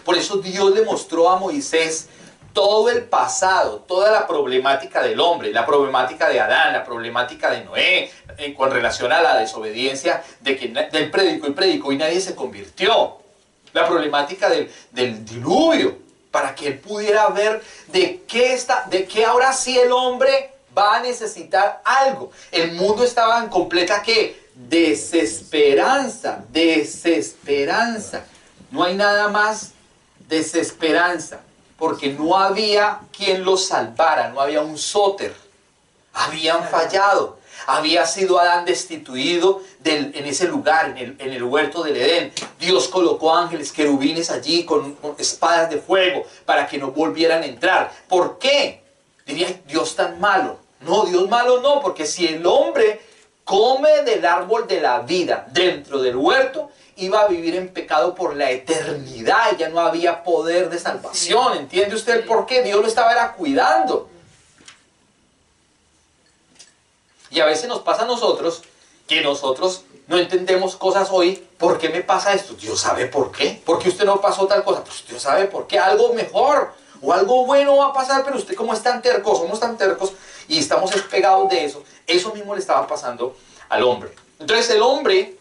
Por eso Dios le mostró a Moisés todo el pasado, toda la problemática del hombre, la problemática de Adán, la problemática de Noé, con relación a la desobediencia de que él predicó y nadie se convirtió. La problemática del diluvio, para que él pudiera ver de qué ahora sí el hombre va a necesitar algo. El mundo estaba en completa ¿qué? Desesperanza. No hay nada más desesperanza. porque no había quien los salvara, no había un sóter. Habían fallado. Había sido Adán destituido en ese lugar, en el huerto del Edén. Dios colocó ángeles, querubines allí con espadas de fuego para que no volvieran a entrar. ¿Por qué? Diría, Dios tan malo. No, Dios malo no, porque si el hombre come del árbol de la vida dentro del huerto, iba a vivir en pecado por la eternidad y ya no había poder de salvación. ¿Entiende usted el por qué? Dios lo estaba cuidando. Y a veces nos pasa a nosotros que nosotros no entendemos cosas hoy. ¿Por qué me pasa esto? Dios sabe por qué. ¿Por qué usted no pasó tal cosa? Pues Dios sabe por qué. Algo mejor o algo bueno va a pasar, pero usted como es tan terco, somos tan tercos y estamos despegados de eso. Eso mismo le estaba pasando al hombre. Entonces el hombre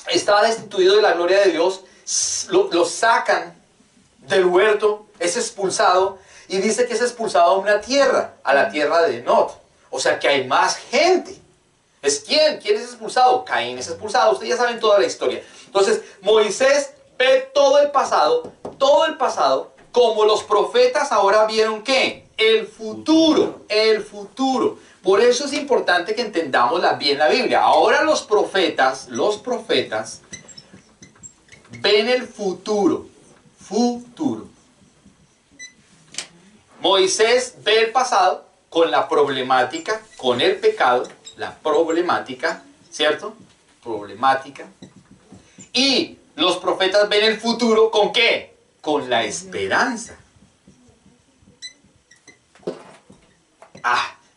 estaba destituido de la gloria de Dios, lo sacan del huerto, es expulsado y dice que es expulsado a una tierra, a la tierra de Nod. O sea que hay más gente. ¿Es quién? ¿Quién es expulsado? Caín es expulsado. Ustedes ya saben toda la historia. Entonces, Moisés ve todo el pasado, como los profetas ahora vieron ¿qué? El futuro, el futuro. Por eso es importante que entendamos bien la Biblia. Ahora los profetas ven el futuro, Moisés ve el pasado, con la problemática, con el pecado, la problemática, ¿cierto? Problemática. Y los profetas ven el futuro, ¿con qué? Con la esperanza.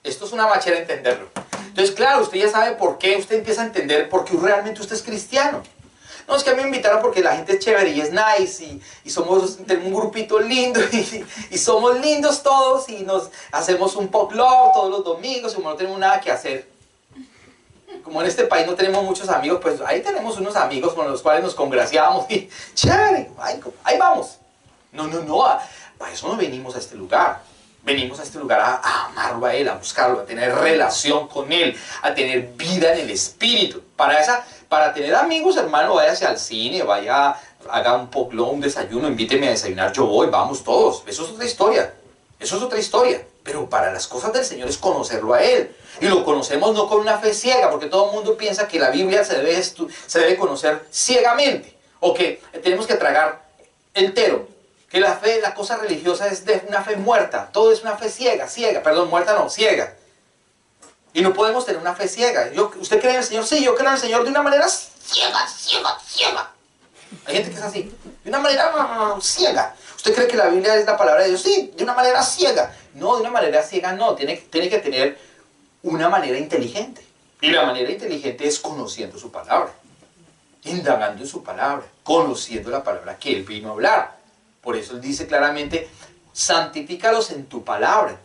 Esto es una bachera entenderlo. Entonces, claro, usted ya sabe por qué, usted empieza a entender por qué realmente usted es cristiano. No, es que a mí me invitaron porque la gente es chévere y es nice y tenemos un grupito lindo y somos lindos todos y nos hacemos un potluck todos los domingos y como no tenemos nada que hacer. Como en este país no tenemos muchos amigos, pues ahí tenemos unos amigos con los cuales nos congraciamos y chévere, ahí vamos. No, para eso no venimos a este lugar. Venimos a este lugar a amarlo a Él, a buscarlo, a tener relación con Él, a tener vida en el Espíritu. Para tener amigos, hermano, váyase al cine, haga un potluck, un desayuno, invíteme a desayunar, yo voy, vamos todos. Eso es otra historia. Eso es otra historia. Pero para las cosas del Señor es conocerlo a Él. Y lo conocemos no con una fe ciega, porque todo el mundo piensa que la Biblia se debe conocer ciegamente. O que tenemos que tragar entero. Que la fe, la cosa religiosa es de una fe muerta. Todo es una fe ciega, muerta no, ciega. Y no podemos tener una fe ciega. ¿Usted cree en el Señor? Sí, yo creo en el Señor de una manera ciega. Hay gente que es así, de una manera ciega. ¿Usted cree que la Biblia es la palabra de Dios? Sí, de una manera ciega. No, de una manera ciega no, tiene que tener una manera inteligente. Y la manera inteligente es conociendo su palabra, indagando en su palabra, conociendo la palabra que Él vino a hablar. Por eso Él dice claramente, santifícalos en tu palabra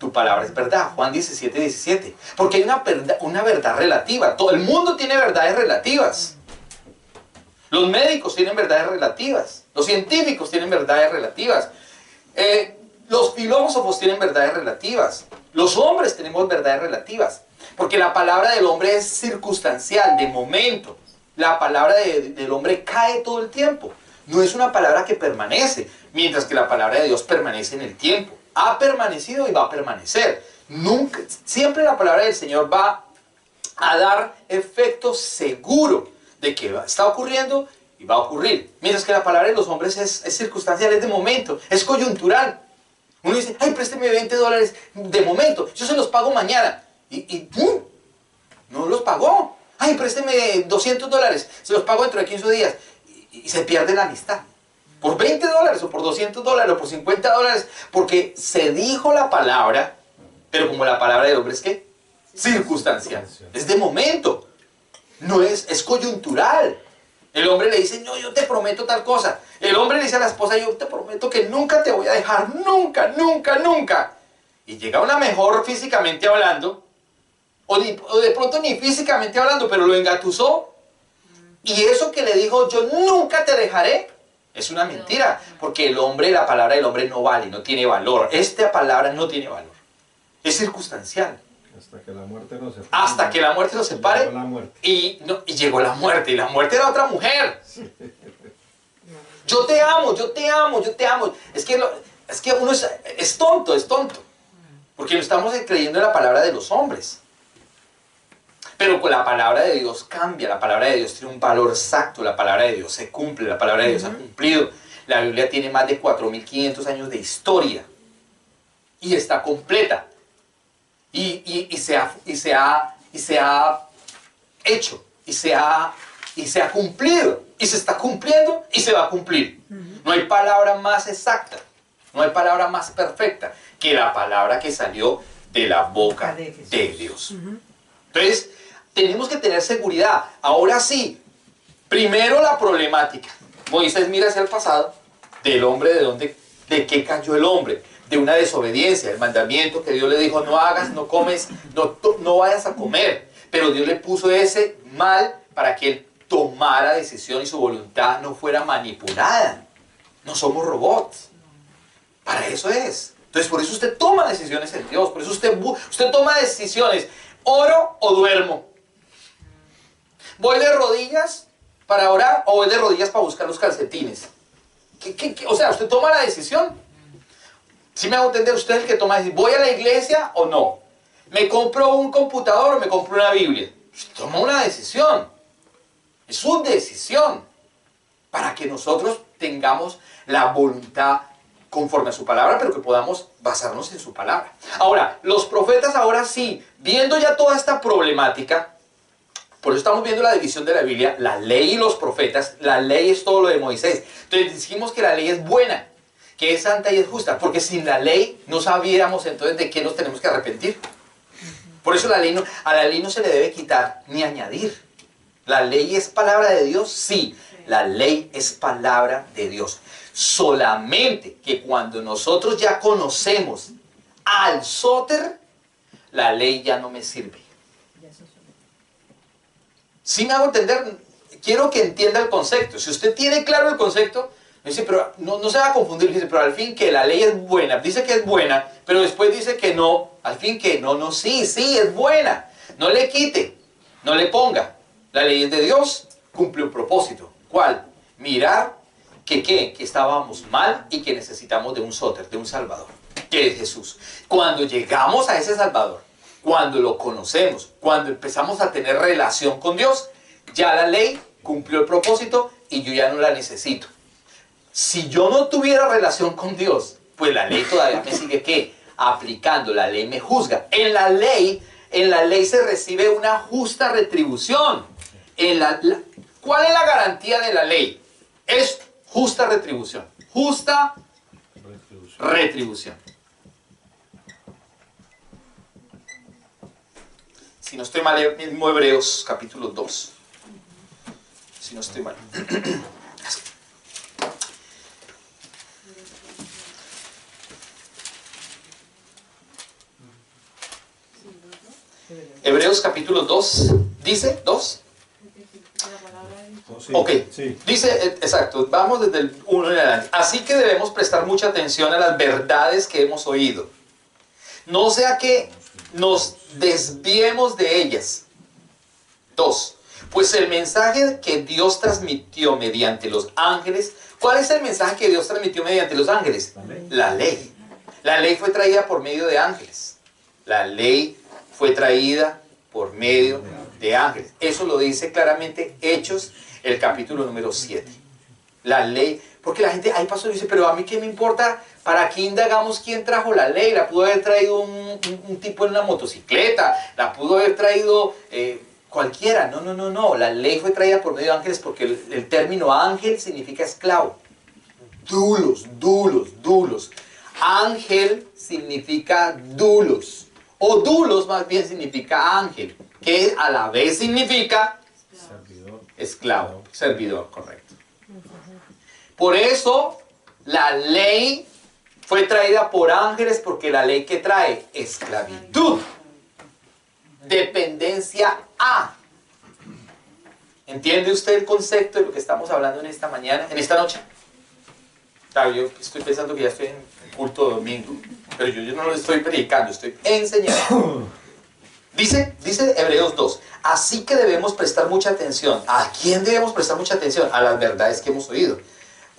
es verdad, Juan 17:17. Porque hay una verdad relativa, todo el mundo tiene verdades relativas. Los médicos tienen verdades relativas, los científicos tienen verdades relativas, los filósofos tienen verdades relativas, los hombres tenemos verdades relativas. Porque la palabra del hombre es circunstancial, de momento. La palabra del hombre cae todo el tiempo. No es una palabra que permanece, mientras que la palabra de Dios permanece en el tiempo. Ha permanecido y va a permanecer. Siempre la palabra del Señor va a dar efecto seguro de que está ocurriendo y va a ocurrir. Mientras que la palabra de los hombres es circunstancial, es de momento, es coyuntural. Uno dice, ay, présteme $20 de momento, yo se los pago mañana. Y no los pagó. Ay, présteme $200, se los pago dentro de 15 días. Y se pierde la amistad. Por $20 o por $200 o por $50, porque se dijo la palabra, pero como la palabra del hombre es ¿qué? Circunstancial. Es de momento. No es coyuntural. El hombre le dice, no, yo te prometo tal cosa. El hombre le dice a la esposa, yo te prometo que nunca te voy a dejar, nunca. Y llega una mejor físicamente hablando, o de pronto ni físicamente hablando, pero lo engatusó. Y eso que le dijo, yo nunca te dejaré, es una mentira. Porque la palabra del hombre no vale, no tiene valor. Esta palabra no tiene valor. Es circunstancial. Hasta que la muerte nos separe. Hasta que la muerte nos separe. Llegó la muerte. Y llegó la muerte. Y la muerte era otra mujer. Yo te amo. Es que Es que uno es tonto, porque no estamos creyendo en la palabra de los hombres. Pero con la palabra de Dios cambia, la palabra de Dios tiene un valor exacto, la palabra de Dios se cumple, la palabra de Dios ha cumplido. La Biblia tiene más de 4.500 años de historia y está completa. Y se ha hecho, y se ha cumplido, y se está cumpliendo, y se va a cumplir. No hay palabra más exacta, no hay palabra más perfecta que la palabra que salió de la boca de Dios. Entonces, tenemos que tener seguridad. Ahora sí, primero la problemática. Moisés mira hacia el pasado del hombre, de qué cayó el hombre, de una desobediencia, el mandamiento que Dios le dijo, no hagas, no comes, no vayas a comer. Pero Dios le puso ese mal para que él tomara decisión y su voluntad no fuera manipulada. No somos robots. Para eso es. Entonces, por eso usted toma decisiones en Dios. Por eso usted toma decisiones. ¿Oro o duermo? ¿Voy de rodillas para orar o voy de rodillas para buscar los calcetines? O sea, usted toma la decisión. ¿Sí me hago entender? Usted es el que toma la decisión. ¿Voy a la iglesia o no? ¿Me compro un computador o me compro una Biblia? Usted toma una decisión. Es su decisión. Para que nosotros tengamos la voluntad conforme a su palabra, pero que podamos basarnos en su palabra. Ahora, los profetas ahora sí, viendo ya toda esta problemática, por eso estamos viendo la división de la Biblia, la ley y los profetas. La ley es todo lo de Moisés. Entonces dijimos que la ley es buena, que es santa y es justa, porque sin la ley no sabiéramos entonces de qué nos tenemos que arrepentir. Por eso a la ley no se le debe quitar ni añadir. ¿La ley es palabra de Dios? Sí, la ley es palabra de Dios. Solamente que cuando nosotros ya conocemos al Soter, la ley ya no me sirve. ¿Sí me hago entender? Quiero que entienda el concepto. Si usted tiene claro el concepto, dice, pero no se va a confundir. Dice, pero al fin que la ley es buena. Dice que es buena, pero después dice que no. Al fin que no, sí, es buena. No le quite, no le ponga. La ley es de Dios, cumple un propósito. ¿Cuál? Mirar que estábamos mal y que necesitamos de un Soter, de un Salvador, que es Jesús. Cuando llegamos a ese Salvador, cuando lo conocemos, cuando empezamos a tener relación con Dios, ya la ley cumplió el propósito y yo ya no la necesito. Si yo no tuviera relación con Dios, pues la ley todavía me sigue ¿qué? Aplicando. La ley me juzga. En la ley se recibe una justa retribución. ¿Cuál es la garantía de la ley? Es justa retribución. Justa retribución. Si no estoy mal, es mismo Hebreos capítulo 2. Si no estoy mal. Hebreos capítulo 2. ¿Dice 2? Sí, Ok, sí. dice, exacto, vamos desde el 1 en adelante. Así que debemos prestar mucha atención a las verdades que hemos oído. No sea que nos desviemos de ellas. 2. Pues el mensaje que Dios transmitió mediante los ángeles. ¿Cuál es el mensaje que Dios transmitió mediante los ángeles? La ley. La ley fue traída por medio de ángeles. La ley fue traída por medio de ángeles. Eso lo dice claramente Hechos, el capítulo número 7. La ley, porque la gente, hay pastor dice, pero a mí qué me importa, ¿para qué indagamos quién trajo la ley? La pudo haber traído un tipo en una motocicleta, la pudo haber traído cualquiera. No, la ley fue traída por medio de ángeles porque el término ángel significa esclavo. Dulos. Ángel significa dulos. O dulos más bien significa ángel, que a la vez significa esclavo, servidor, correcto. Por eso la ley fue traída por ángeles, porque la ley que trae esclavitud, dependencia a. ¿Entiende usted el concepto de lo que estamos hablando en esta mañana, en esta noche? Claro, yo estoy pensando que ya estoy en culto domingo, pero yo no lo estoy predicando, estoy enseñando. Dice Hebreos 2, así que debemos prestar mucha atención. ¿A quién debemos prestar mucha atención? A las verdades que hemos oído.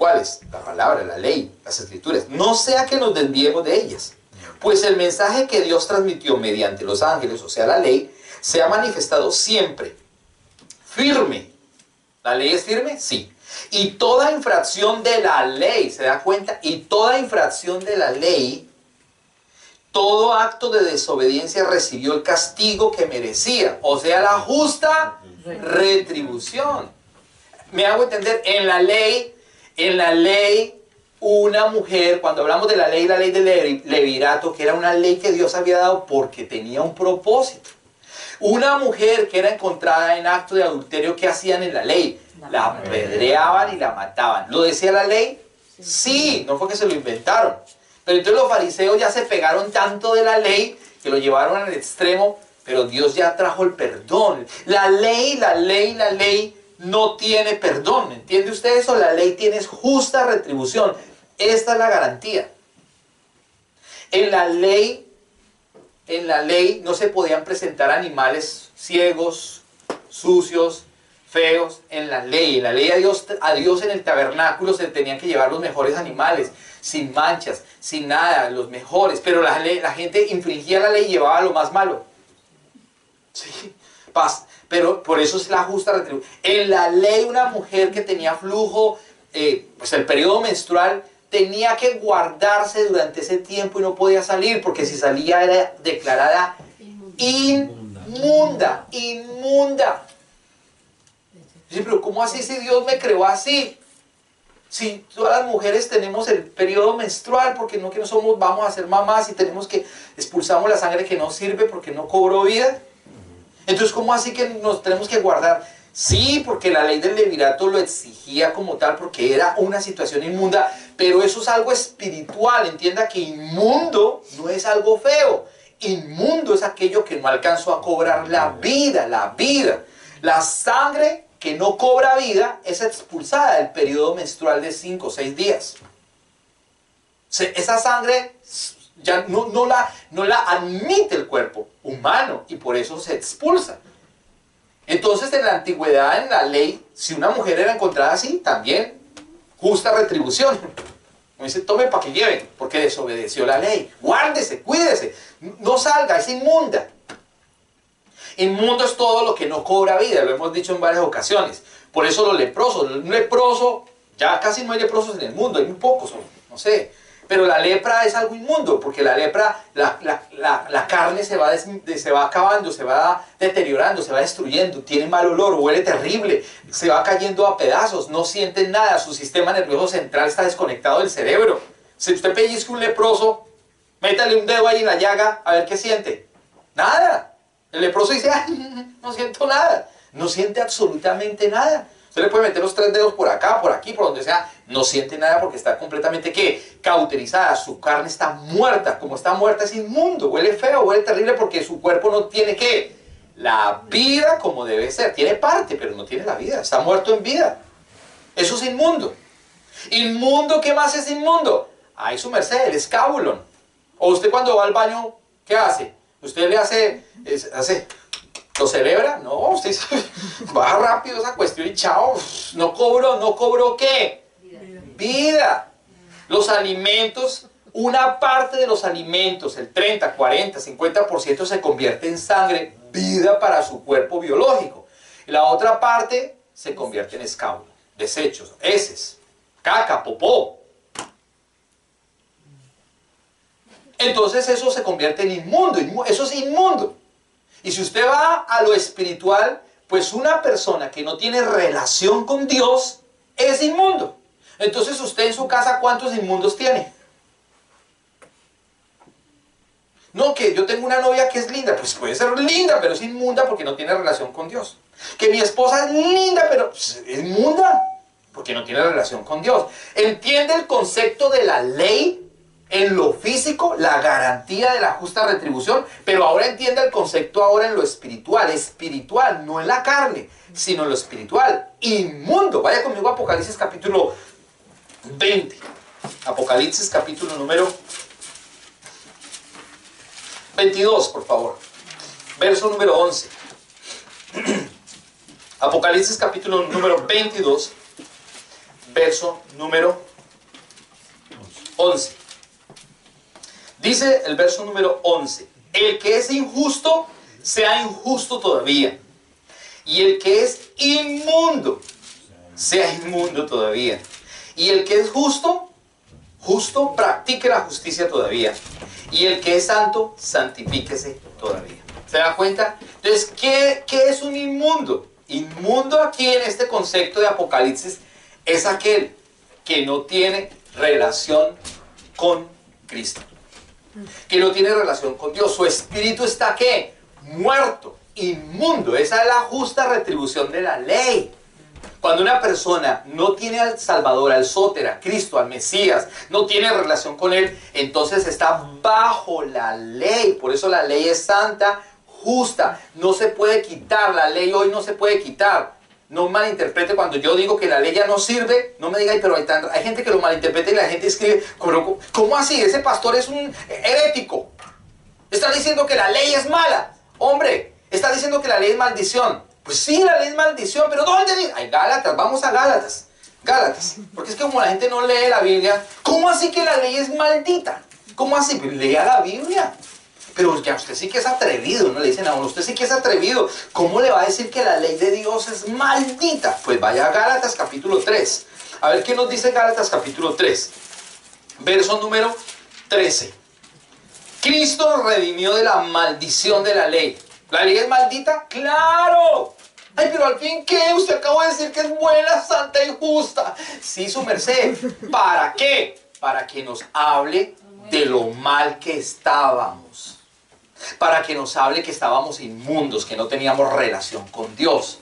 ¿Cuáles? La palabra, la ley, las escrituras. No sea que nos desviemos de ellas. Pues el mensaje que Dios transmitió mediante los ángeles, o sea, la ley, se ha manifestado siempre. Firme. ¿La ley es firme? Sí. Y toda infracción de la ley, ¿se da cuenta? Y toda infracción de la ley, todo acto de desobediencia recibió el castigo que merecía. O sea, la justa retribución. ¿Me hago entender? En la ley, una mujer, cuando hablamos de la ley del levirato, que era una ley que Dios había dado porque tenía un propósito. Una mujer que era encontrada en acto de adulterio, ¿qué hacían en la ley? La apedreaban y la mataban. ¿Lo decía la ley? Sí, no fue que se lo inventaron. Pero entonces los fariseos ya se pegaron tanto de la ley que lo llevaron al extremo, pero Dios ya trajo el perdón. La ley no tiene perdón. ¿Entiende usted eso? La ley tiene justa retribución. Esta es la garantía. En la ley no se podían presentar animales ciegos, sucios, feos. En la ley a Dios en el tabernáculo se tenían que llevar los mejores animales, sin manchas, sin nada, los mejores. Pero la gente infringía la ley y llevaba lo más malo. Sí, paz. Pero por eso es la justa retribución. En la ley una mujer que tenía flujo, pues el periodo menstrual, tenía que guardarse durante ese tiempo y no podía salir, porque si salía era declarada inmunda. Sí, pero ¿cómo así si Dios me creó así? Si todas las mujeres tenemos el periodo menstrual, porque no que no somos, vamos a ser mamás y tenemos que expulsamos la sangre que no sirve porque no cobró vida. Entonces, ¿cómo así que nos tenemos que guardar? Sí, porque la ley del levirato lo exigía como tal, porque era una situación inmunda, pero eso es algo espiritual. Entienda que inmundo no es algo feo. Inmundo es aquello que no alcanzó a cobrar la vida. La sangre que no cobra vida es expulsada del periodo menstrual de 5 o 6 días. Esa sangre ya no la admite el cuerpo humano y por eso se expulsa. Entonces en la antigüedad, en la ley, si una mujer era encontrada así, también justa retribución. Como dice, tome para que lleven, porque desobedeció la ley. Guárdese, cuídese, no salga, es inmunda. Inmundo es todo lo que no cobra vida, lo hemos dicho en varias ocasiones. Por eso los leprosos, un leproso, ya casi no hay leprosos en el mundo, hay muy pocos, no sé. Pero la lepra es algo inmundo, porque la lepra, la carne se va acabando, se va deteriorando, se va destruyendo, tiene mal olor, huele terrible, se va cayendo a pedazos, no siente nada, su sistema nervioso central está desconectado del cerebro. Si usted pellizca un leproso, métale un dedo ahí en la llaga, a ver qué siente. Nada. El leproso dice, ay, no siento nada, no siente absolutamente nada. Usted le puede meter los 3 dedos por acá, por aquí, por donde sea, no siente nada porque está completamente, ¿qué? Cauterizada, su carne está muerta, como está muerta es inmundo, huele feo, huele terrible porque su cuerpo no tiene, ¿qué? La vida como debe ser, tiene parte, pero no tiene la vida, está muerto en vida. Eso es inmundo. Inmundo, ¿qué más es inmundo? Ay, su merced, el escabulón. O usted cuando va al baño, ¿qué hace? Usted le hace ¿lo celebra? No, usted baja rápido esa cuestión y chao, no cobró ¿qué? Vida. Los alimentos, una parte de los alimentos, el 30, 40, 50% se convierte en sangre, vida para su cuerpo biológico. Y la otra parte se convierte en escablo, desechos, heces, caca, popó. Entonces eso se convierte en inmundo, eso es inmundo. Y si usted va a lo espiritual, pues una persona que no tiene relación con Dios es inmundo. Entonces usted en su casa, ¿cuántos inmundos tiene? No, que yo tengo una novia que es linda, pues puede ser linda, pero es inmunda porque no tiene relación con Dios. Que mi esposa es linda, pero es inmunda porque no tiene relación con Dios. ¿Entiende el concepto de la ley? En lo físico, la garantía de la justa retribución, pero ahora entiende el concepto ahora en lo espiritual, no en la carne, sino en lo espiritual, inmundo. Vaya conmigo a Apocalipsis capítulo 20, Apocalipsis capítulo número 22, por favor, verso número 11. Apocalipsis capítulo número 22, verso número 11. Dice el verso número 11, el que es injusto, sea injusto todavía. Y el que es inmundo, sea inmundo todavía. Y el que es justo, justo, practique la justicia todavía. Y el que es santo, santifíquese todavía. ¿Se da cuenta? Entonces, ¿qué es un inmundo? Inmundo aquí en este concepto de Apocalipsis es aquel que no tiene relación con Cristo. Que no tiene relación con Dios. Su espíritu está, ¿qué? Muerto, inmundo. Esa es la justa retribución de la ley. Cuando una persona no tiene al Salvador, al Sóter, a Cristo, al Mesías, no tiene relación con Él, entonces está bajo la ley. Por eso la ley es santa, justa. No se puede quitar. La ley hoy no se puede quitar. No malinterprete cuando yo digo que la ley ya no sirve. No me diga, pero hay gente que lo malinterpreta y la gente escribe, ¿cómo así? Ese pastor es un herético. Está diciendo que la ley es mala. Hombre, está diciendo que la ley es maldición. Pues sí, la ley es maldición, pero ¿dónde dice? Ay, Gálatas, vamos a Gálatas. Gálatas. Porque es que como la gente no lee la Biblia, ¿cómo así que la ley es maldita? ¿Cómo así? Pues lea la Biblia. Pero ya usted sí que es atrevido, ¿no? Le dicen a uno, usted sí que es atrevido. ¿Cómo le va a decir que la ley de Dios es maldita? Pues vaya a Gálatas capítulo 3. A ver qué nos dice Gálatas capítulo 3. Verso número 13. Cristo nos redimió de la maldición de la ley. ¿La ley es maldita? ¡Claro! Ay, pero al fin, ¿qué? Usted acabó de decir que es buena, santa y justa. Sí, su merced. ¿Para qué? Para que nos hable de lo mal que estábamos. Para que nos hable que estábamos inmundos, que no teníamos relación con Dios.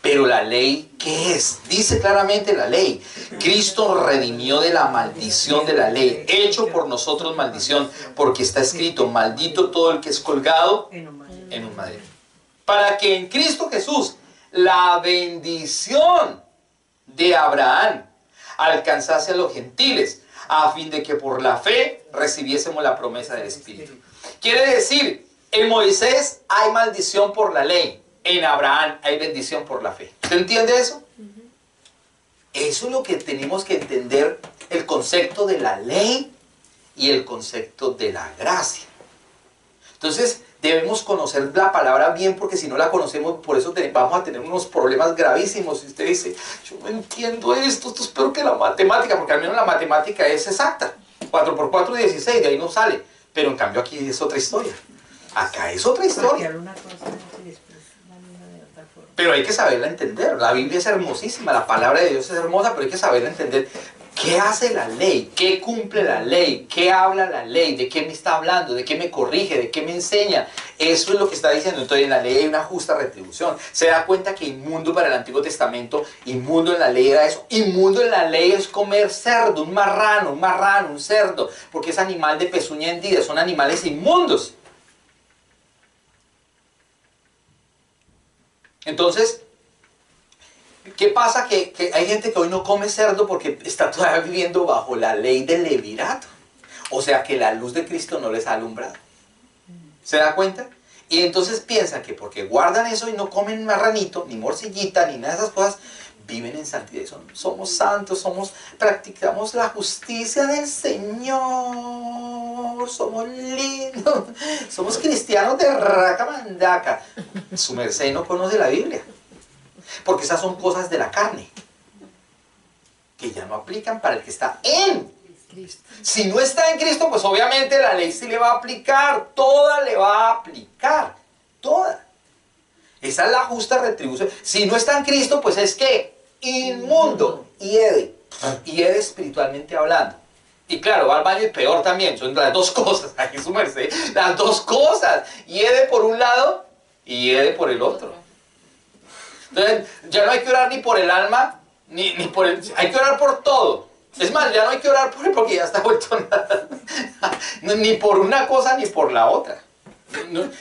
Pero la ley, ¿qué es? Dice claramente la ley. Cristo redimió de la maldición de la ley, hecho por nosotros maldición, porque está escrito, maldito todo el que es colgado en un madero. Para que en Cristo Jesús la bendición de Abraham alcanzase a los gentiles, a fin de que por la fe recibiésemos la promesa del Espíritu. Quiere decir, en Moisés hay maldición por la ley, en Abraham hay bendición por la fe. ¿Usted entiende eso? Eso es lo que tenemos que entender, el concepto de la ley y el concepto de la gracia. Entonces, debemos conocer la palabra bien, porque si no la conocemos, por eso vamos a tener unos problemas gravísimos. Si usted dice, yo no entiendo esto es peor que la matemática, porque al menos la matemática es exacta. 4 por 4 es 16, de ahí no sale. Pero en cambio aquí es otra historia. Acá es otra historia. Pero hay que saberla entender. La Biblia es hermosísima, la palabra de Dios es hermosa, pero hay que saberla entender. ¿Qué hace la ley? ¿Qué cumple la ley? ¿Qué habla la ley? ¿De qué me está hablando? ¿De qué me corrige? ¿De qué me enseña? Eso es lo que está diciendo. Entonces en la ley hay una justa retribución. Se da cuenta que inmundo para el Antiguo Testamento, inmundo en la ley era eso. Inmundo en la ley es comer cerdo, un marrano, un cerdo, porque es animal de pezuña hendida, son animales inmundos. Entonces, ¿qué pasa? Que hay gente que hoy no come cerdo porque está todavía viviendo bajo la ley del levirato. O sea que la luz de Cristo no les ha alumbrado. ¿Se da cuenta? Y entonces piensan que porque guardan eso y no comen marranito, ni morcillita, ni nada de esas cosas, viven en santidad. Somos santos, practicamos la justicia del Señor, somos lindos, somos cristianos de raca mandaca. Su merced no conoce la Biblia. Porque esas son cosas de la carne, que ya no aplican para el que está en Cristo. Si no está en Cristo, pues obviamente la ley sí le va a aplicar, toda le va a aplicar, toda. Esa es la justa retribución. Si no está en Cristo, pues es que inmundo, hiede espiritualmente hablando. Y claro, va al baño y peor también, son las dos cosas, aquí su merced, las dos cosas, hiede por un lado y hiede por el otro. Entonces, ya no hay que orar ni por el alma, ni por el... Hay que orar por todo. Es más, ya no hay que orar por él porque ya está vuelto nada. Ni por una cosa ni por la otra.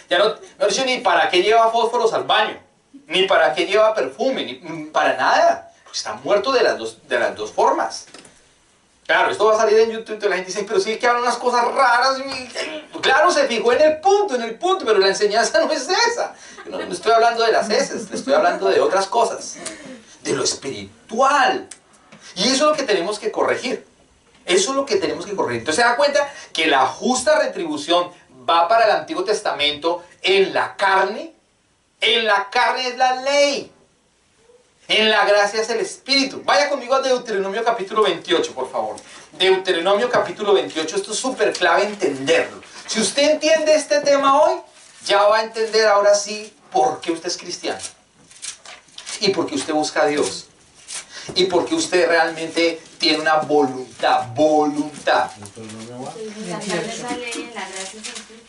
Ya no dice ni para qué lleva fósforos al baño, ni para qué lleva perfume, ni para nada. Porque está muerto de las dos formas. Claro, esto va a salir en YouTube y la gente dice, pero sí que hablan unas cosas raras. Claro, se fijó en el punto, pero la enseñanza no es esa. No estoy hablando de las heces, le estoy hablando de otras cosas. De lo espiritual. Y eso es lo que tenemos que corregir. Eso es lo que tenemos que corregir. Entonces se da cuenta que la justa retribución va para el Antiguo Testamento en la carne. En la carne es la ley. En la gracia es el Espíritu. Vaya conmigo a Deuteronomio capítulo 28, por favor. Deuteronomio capítulo 28. Esto es súper clave entenderlo. Si usted entiende este tema hoy, ya va a entender ahora sí por qué usted es cristiano. Y por qué usted busca a Dios. Y por qué usted realmente tiene una voluntad. Voluntad.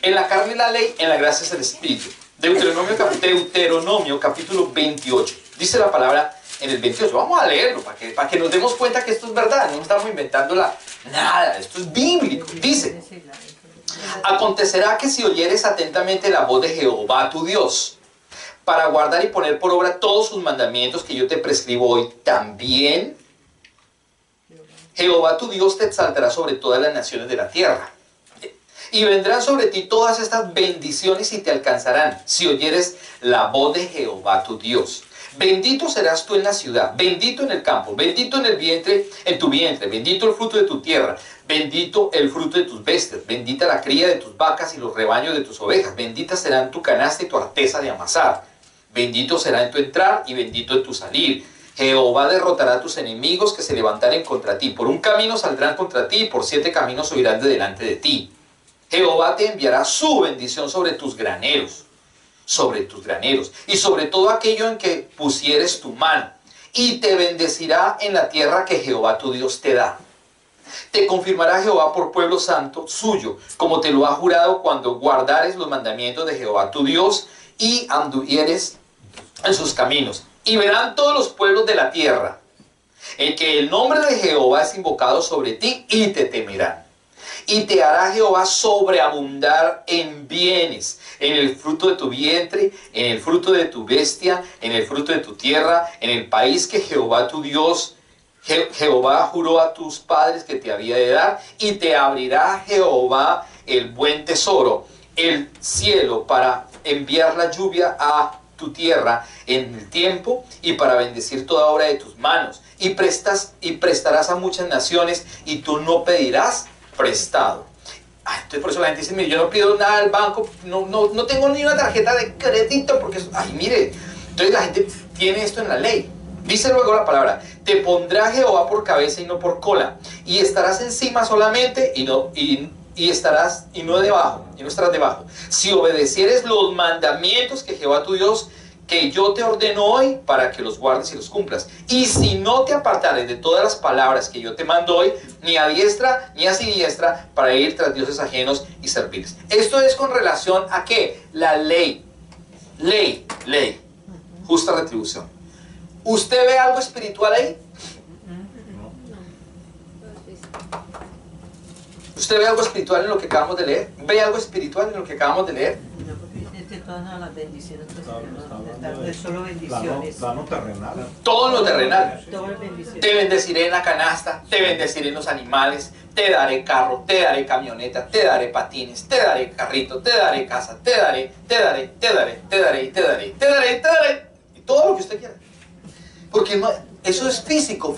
En la carne es la ley, en la gracia es el Espíritu. Deuteronomio capítulo 28. Dice la palabra en el 28. Vamos a leerlo para que nos demos cuenta que esto es verdad. No estamos inventando nada. Esto es bíblico. Dice: acontecerá que si oyeres atentamente la voz de Jehová tu Dios, para guardar y poner por obra todos sus mandamientos que yo te prescribo hoy, también Jehová tu Dios te exaltará sobre todas las naciones de la tierra. Y vendrán sobre ti todas estas bendiciones y te alcanzarán si oyeres la voz de Jehová tu Dios. Bendito serás tú en la ciudad, bendito en el campo, bendito en el vientre, en tu vientre, bendito el fruto de tu tierra, bendito el fruto de tus bestias, bendita la cría de tus vacas y los rebaños de tus ovejas, bendita serán tu canasta y tu arteza de amasar, bendito será en tu entrar y bendito en tu salir. Jehová derrotará a tus enemigos que se levantaren contra ti. Por un camino saldrán contra ti y por 7 caminos huirán de delante de ti. Jehová te enviará su bendición sobre tus graneros y sobre todo aquello en que pusieres tu mano, y te bendecirá en la tierra que Jehová tu Dios te da. Te confirmará Jehová por pueblo santo suyo, como te lo ha jurado, cuando guardares los mandamientos de Jehová tu Dios y anduvieres en sus caminos. Y verán todos los pueblos de la tierra en que el nombre de Jehová es invocado sobre ti, y te temerán. Y te hará Jehová sobreabundar en bienes, en el fruto de tu vientre, en el fruto de tu bestia, en el fruto de tu tierra, en el país que Jehová tu Dios, Jehová juró a tus padres que te había de dar. Y te abrirá Jehová el buen tesoro, el cielo, para enviar la lluvia a tu tierra en el tiempo, y para bendecir toda obra de tus manos. Y prestarás a muchas naciones, y tú no pedirás prestado. Entonces por eso la gente dice: mire, yo no pido nada al banco, no tengo ni una tarjeta de crédito, porque mire. Entonces la gente tiene esto en la ley. Dice luego la palabra: te pondrá Jehová por cabeza y no por cola, y estarás encima solamente y no estarás debajo. Si obedecieres los mandamientos que Jehová tu Dios, que yo te ordeno hoy, para que los guardes y los cumplas. Y si no te apartares de todas las palabras que yo te mando hoy, ni a diestra ni a siniestra, para ir tras dioses ajenos y servirles. Esto es con relación a ¿qué? La ley. Ley. Justa retribución. ¿Usted ve algo espiritual ahí? ¿Usted ve algo espiritual en lo que acabamos de leer? ¿Ve algo espiritual en lo que acabamos de leer? No, porque dice todas las bendiciones, pues, Está de solo bendiciones. Plano terrenal. Todo lo terrenal. Todas bendiciones. Te bendeciré en la canasta, te bendeciré en los animales, te daré carro, te daré camioneta, te daré patines, te daré carrito, te daré casa, te daré, y todo lo que usted quiera. Porque no, eso es físico,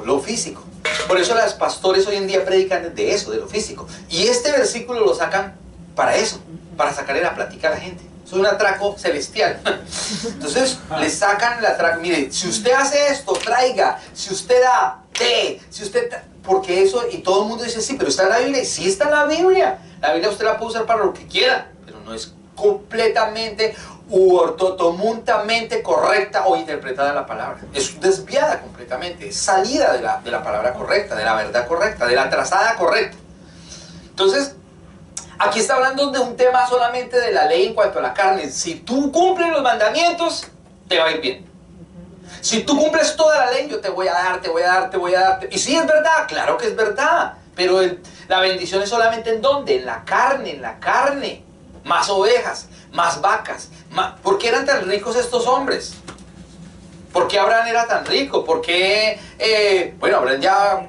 lo físico. Por eso los pastores hoy en día predican de eso, de lo físico. Y este versículo lo sacan para eso, para sacarle la plática a la gente. Es un atraco celestial. Entonces le sacan el atraco. Mire, si usted hace esto, traiga. Si usted da, dé. Si usted porque eso, y todo el mundo dice: sí, pero está en la Biblia. Y sí está en la Biblia. La Biblia usted la puede usar para lo que quiera, pero no es completamente u ortotomundamente correcta o interpretada la palabra. Es desviada completamente, es salida de la palabra correcta, de la verdad correcta, de la trazada correcta. Entonces, aquí está hablando de un tema solamente de la ley en cuanto a la carne. Si tú cumples los mandamientos, te va a ir bien. Si tú cumples toda la ley, yo te voy a dar, te voy a dar, te voy a dar. Y sí, es verdad, claro que es verdad. Pero la bendición es solamente ¿en dónde? En la carne. Más ovejas, más vacas. ¿Por qué eran tan ricos estos hombres? ¿Por qué Abraham era tan rico? ¿Por qué, Abraham ya...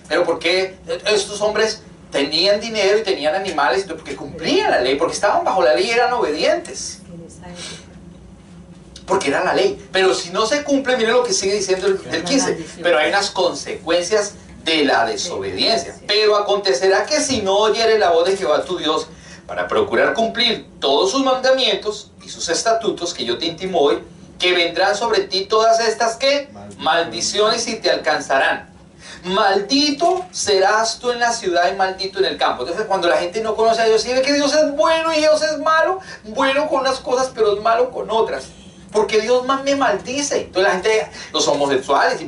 Pero ¿por qué estos hombres tenían dinero y tenían animales? Porque cumplían la ley, porque estaban bajo la ley y eran obedientes. porque era la ley. Pero si no se cumple, miren lo que sigue diciendo el 15. Pero hay unas consecuencias de la desobediencia. Pero acontecerá que si no oyere la voz de Jehová tu Dios, para procurar cumplir todos sus mandamientos y sus estatutos que yo te intimo hoy, que vendrán sobre ti todas estas, ¿qué? Maldiciones y te alcanzarán. Maldito serás tú en la ciudad y maldito en el campo. Entonces, cuando la gente no conoce a Dios y ve que Dios es bueno y Dios es malo, bueno con unas cosas, pero es malo con otras. Porque Dios más me maldice. Entonces la gente, los homosexuales,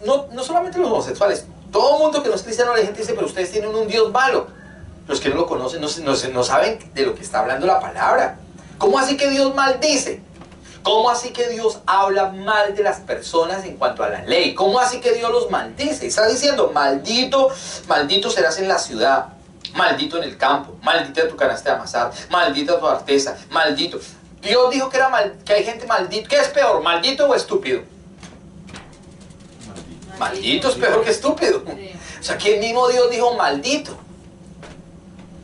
no solamente los homosexuales, todo el mundo que no es cristiano, la gente dice, pero ustedes tienen un Dios malo. Los que no lo conocen no saben de lo que está hablando la palabra. ¿Cómo así que Dios maldice? ¿Cómo así que Dios habla mal de las personas en cuanto a la ley? ¿Cómo así que Dios los maldice? Está diciendo, maldito, maldito serás en la ciudad, maldito en el campo, maldita tu canasta de amasar, maldita tu arteza, maldito. Dios dijo que hay gente maldita. ¿Qué es peor, maldito o estúpido? Maldito es peor que estúpido. O sea, que el mismo Dios dijo maldito.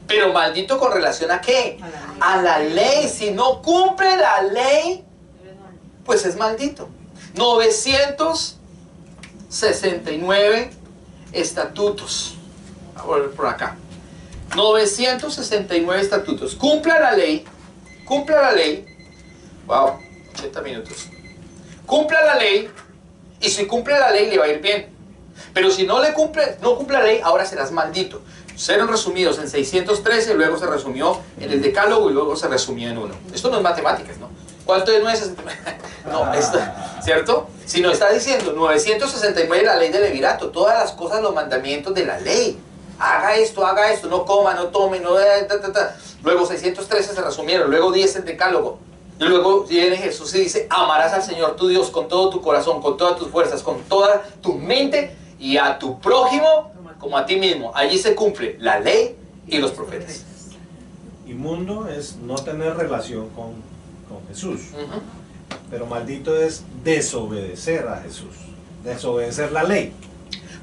Pero maldito con relación ¿a qué? A la ley. Si no cumple la ley, pues es maldito. 969 estatutos. Voy a ver por acá. 969 estatutos. Cumpla la ley. Cumpla la ley. Wow, 80 minutos. Cumpla la ley. Y si cumple la ley, le va a ir bien. Pero si no cumple la ley, ahora serás maldito. Fueron resumidos en 613, luego se resumió en el Decálogo y luego se resumió en 1. Esto no es matemáticas, ¿no? ¿Cuánto es 969? No, esto, ¿cierto? Si no está diciendo 969 la ley del levirato, todas las cosas, los mandamientos de la ley. Haga esto, no coma, no tome, no... Luego 613 se resumieron, luego 10 el Decálogo. Y luego viene Jesús y dice, amarás al Señor tu Dios con todo tu corazón, con todas tus fuerzas, con toda tu mente y a tu prójimo como a ti mismo. Allí se cumple la ley y los profetas. Inmundo es no tener relación con Jesús. Pero maldito es desobedecer a Jesús, desobedecer la ley.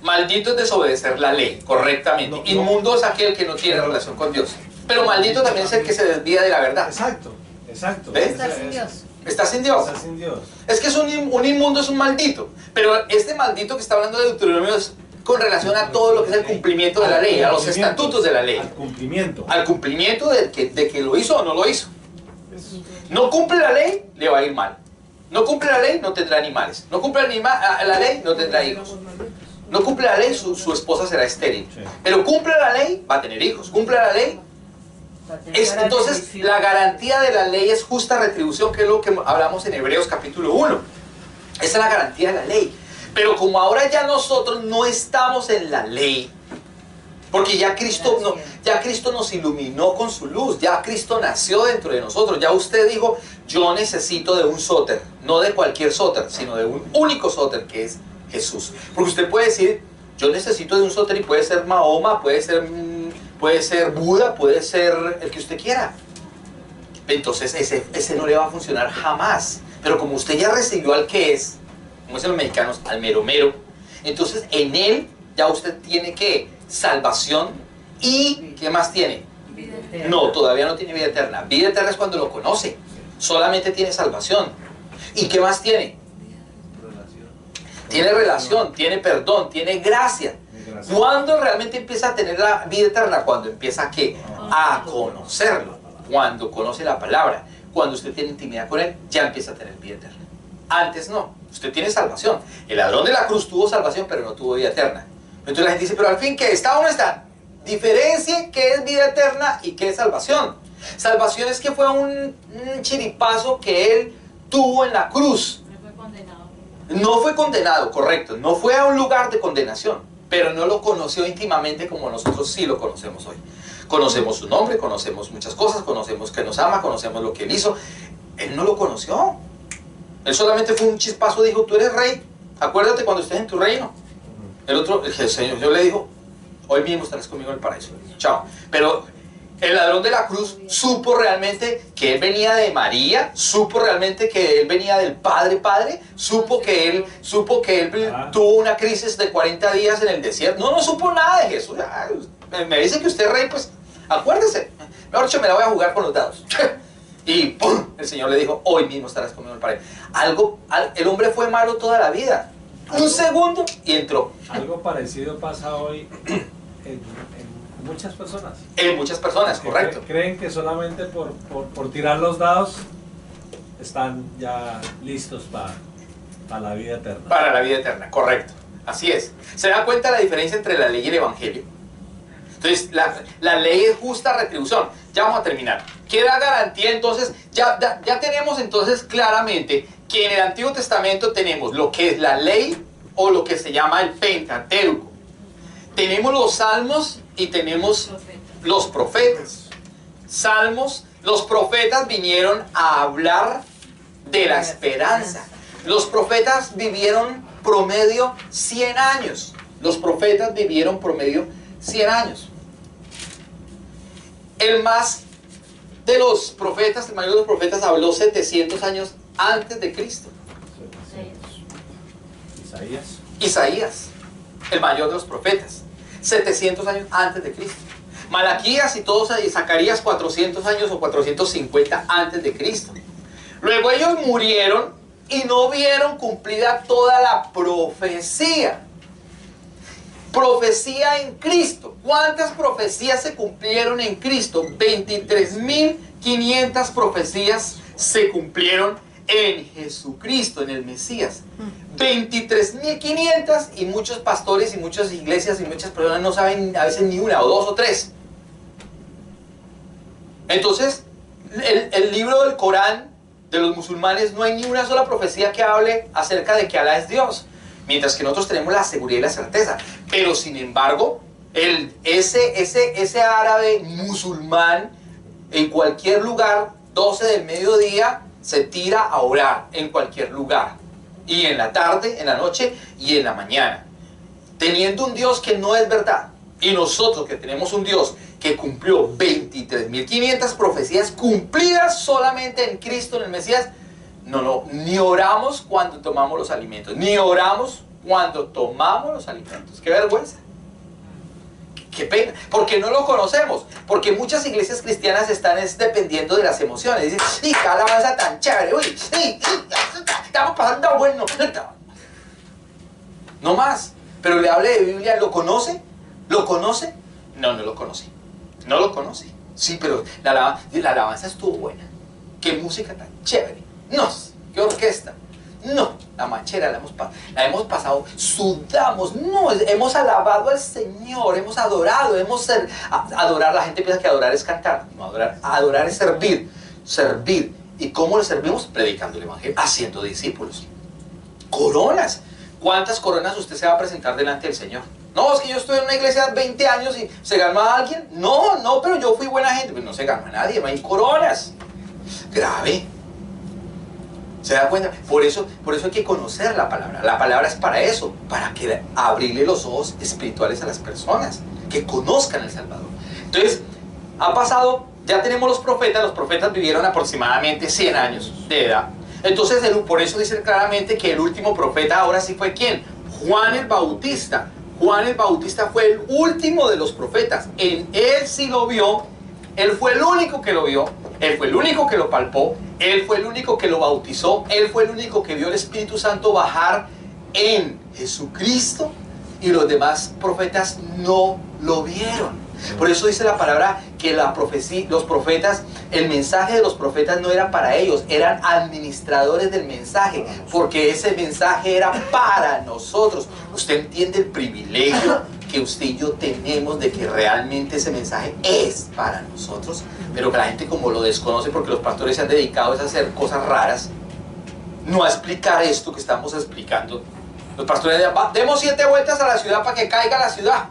Maldito es desobedecer la ley, correctamente. Inmundo es aquel que no tiene relación con Dios. Pero maldito también es el que se desvía de la verdad. Exacto, exacto. ¿Ves? Está sin Dios. Está sin Dios. Está sin Dios. Es que es un inmundo, es un maldito. Pero este maldito que está hablando de Deuteronomio es con relación a todo lo que es el cumplimiento de la ley, a los estatutos de la ley. Al cumplimiento. Al cumplimiento de que lo hizo o no lo hizo. No cumple la ley, le va a ir mal. No cumple la ley, no tendrá animales. No cumple la ley, no tendrá hijos. No cumple la ley, su esposa será estéril. Sí. Pero cumple la ley, va a tener hijos. Cumple la ley. Entonces, la garantía de la ley es justa retribución, que es lo que hablamos en Hebreos capítulo 1. Esa es la garantía de la ley. Pero como ahora ya nosotros no estamos en la ley, porque ya Cristo nos iluminó con su luz, ya Cristo nació dentro de nosotros, ya usted dijo, yo necesito de un sóter, no de cualquier sóter, sino de un único sóter que es Jesús. Porque usted puede decir, yo necesito de un sóter y puede ser Mahoma, puede ser Buda, puede ser el que usted quiera. Entonces ese no le va a funcionar jamás. Pero como usted ya recibió al que es, como dicen los mexicanos, al mero mero, entonces en él ya usted tiene que salvación y ¿qué más tiene? Vida eterna. No, todavía no tiene vida eterna. Vida eterna es cuando lo conoce. Solamente tiene salvación. ¿Y qué más tiene? Tiene relación, tiene perdón, tiene gracia. ¿Cuándo realmente empieza a tener la vida eterna? Cuando empieza ¿qué? A conocerlo. Cuando conoce la palabra. Cuando usted tiene intimidad con él, ya empieza a tener vida eterna. Antes no. Usted tiene salvación. El ladrón de la cruz tuvo salvación, pero no tuvo vida eterna. Entonces la gente dice, pero al fin, ¿qué? ¿Está o no está? Diferencia qué es vida eterna y qué es salvación. Salvación es que fue un chiripazo que él tuvo en la cruz. No fue condenado, correcto. No fue a un lugar de condenación, pero no lo conoció íntimamente como nosotros sí lo conocemos hoy. Conocemos su nombre, conocemos muchas cosas, conocemos que nos ama, conocemos lo que él hizo. Él no lo conoció. Él solamente fue un chispazo, dijo, tú eres rey. Acuérdate cuando estés en tu reino. El Señor le dijo, hoy mismo estarás conmigo en el paraíso. Chao. Pero el ladrón de la cruz supo realmente que él venía de María, supo realmente que él venía del Padre, supo que él tuvo una crisis de 40 días en el desierto. No supo nada de Jesús. Me dice que usted es rey, pues acuérdese. Mejor dicho, me la voy a jugar con los dados. Y ¡pum! El Señor le dijo, hoy mismo estarás conmigo en el paraíso. El hombre fue malo toda la vida. Un segundo y entró. Algo parecido pasa hoy en muchas personas. En muchas personas, Que correcto. creen que solamente por tirar los dados están ya listos para la vida eterna. Para la vida eterna, correcto. Así es. ¿Se da cuenta la diferencia entre la ley y el evangelio? Entonces, la ley es justa retribución. Ya vamos a terminar. Queda garantía, entonces, ya tenemos entonces claramente que en el Antiguo Testamento tenemos lo que es la ley o lo que se llama el Pentateuco. Tenemos los salmos y tenemos los profetas. Salmos, los profetas vinieron a hablar de la esperanza. Los profetas vivieron promedio 100 años. Los profetas vivieron promedio 100 años. El más de los profetas, el mayor de los profetas habló 700 años antes de Cristo. Isaías, el mayor de los profetas, 700 años antes de Cristo. Malaquías y todos, y Zacarías 400 años o 450 antes de Cristo. Luego ellos murieron y no vieron cumplida toda la profecía. Profecía en Cristo. ¿Cuántas profecías se cumplieron en Cristo? 23.500 profecías se cumplieron en Jesucristo, en el Mesías. 23.500, y muchos pastores y muchas iglesias y muchas personas no saben a veces ni una o dos o tres. Entonces, el libro del Corán de los musulmanes no hay ni una sola profecía que hable acerca de que Alá es Dios, mientras que nosotros tenemos la seguridad y la certeza. Pero sin embargo, ese árabe musulmán en cualquier lugar, 12 del mediodía, se tira a orar en cualquier lugar, y en la tarde, en la noche y en la mañana, teniendo un Dios que no es verdad. Y nosotros que tenemos un Dios que cumplió 23.500 profecías cumplidas solamente en Cristo, en el Mesías, ni oramos cuando tomamos los alimentos, ni oramos cuando tomamos los alimentos. ¡Qué vergüenza! ¡Qué pena! Porque no lo conocemos, porque muchas iglesias cristianas están dependiendo de las emociones. Dicen, ¡sí, qué alabanza tan chévere! ¡Uy, sí, estamos pasando bueno! No más. Pero le hable de Biblia, ¿lo conoce? ¿Lo conoce? No lo conoce. No lo conoce. Sí, pero la alabanza estuvo buena. ¡Qué música tan chévere! ¡No! ¡Qué orquesta! No, la machera la hemos pasado, sudamos, no, hemos alabado al Señor, hemos adorado, adorar, la gente piensa que adorar es cantar, no, adorar es servir. ¿Y cómo le servimos? Predicando el Evangelio, haciendo discípulos. Coronas, ¿cuántas coronas usted se va a presentar delante del Señor? No, es que yo estuve en una iglesia 20 años y ¿se ganó a alguien? No, pero yo fui buena gente. Pues no se ganó a nadie, no hay coronas. Grave. ¿Se da cuenta? Por eso hay que conocer la palabra. La palabra es para eso, para abrirle los ojos espirituales a las personas, que conozcan al Salvador. Entonces, ha pasado, ya tenemos los profetas vivieron aproximadamente 100 años de edad. Entonces, por eso dice claramente que el último profeta ahora sí fue ¿quién? Juan el Bautista. Juan el Bautista fue el último de los profetas. Él sí lo vio. Él fue el único que lo vio, Él fue el único que lo palpó, Él fue el único que lo bautizó, Él fue el único que vio el Espíritu Santo bajar en Jesucristo, y los demás profetas no lo vieron. Por eso dice la palabra que los profetas, el mensaje de los profetas no era para ellos, eran administradores del mensaje, porque ese mensaje era para nosotros. ¿Usted entiende el privilegio que usted y yo tenemos de que realmente ese mensaje es para nosotros? Pero que la gente, como lo desconoce, porque los pastores se han dedicado a hacer cosas raras, no a explicar esto que estamos explicando. Los pastores demos 7 vueltas a la ciudad para que caiga la ciudad.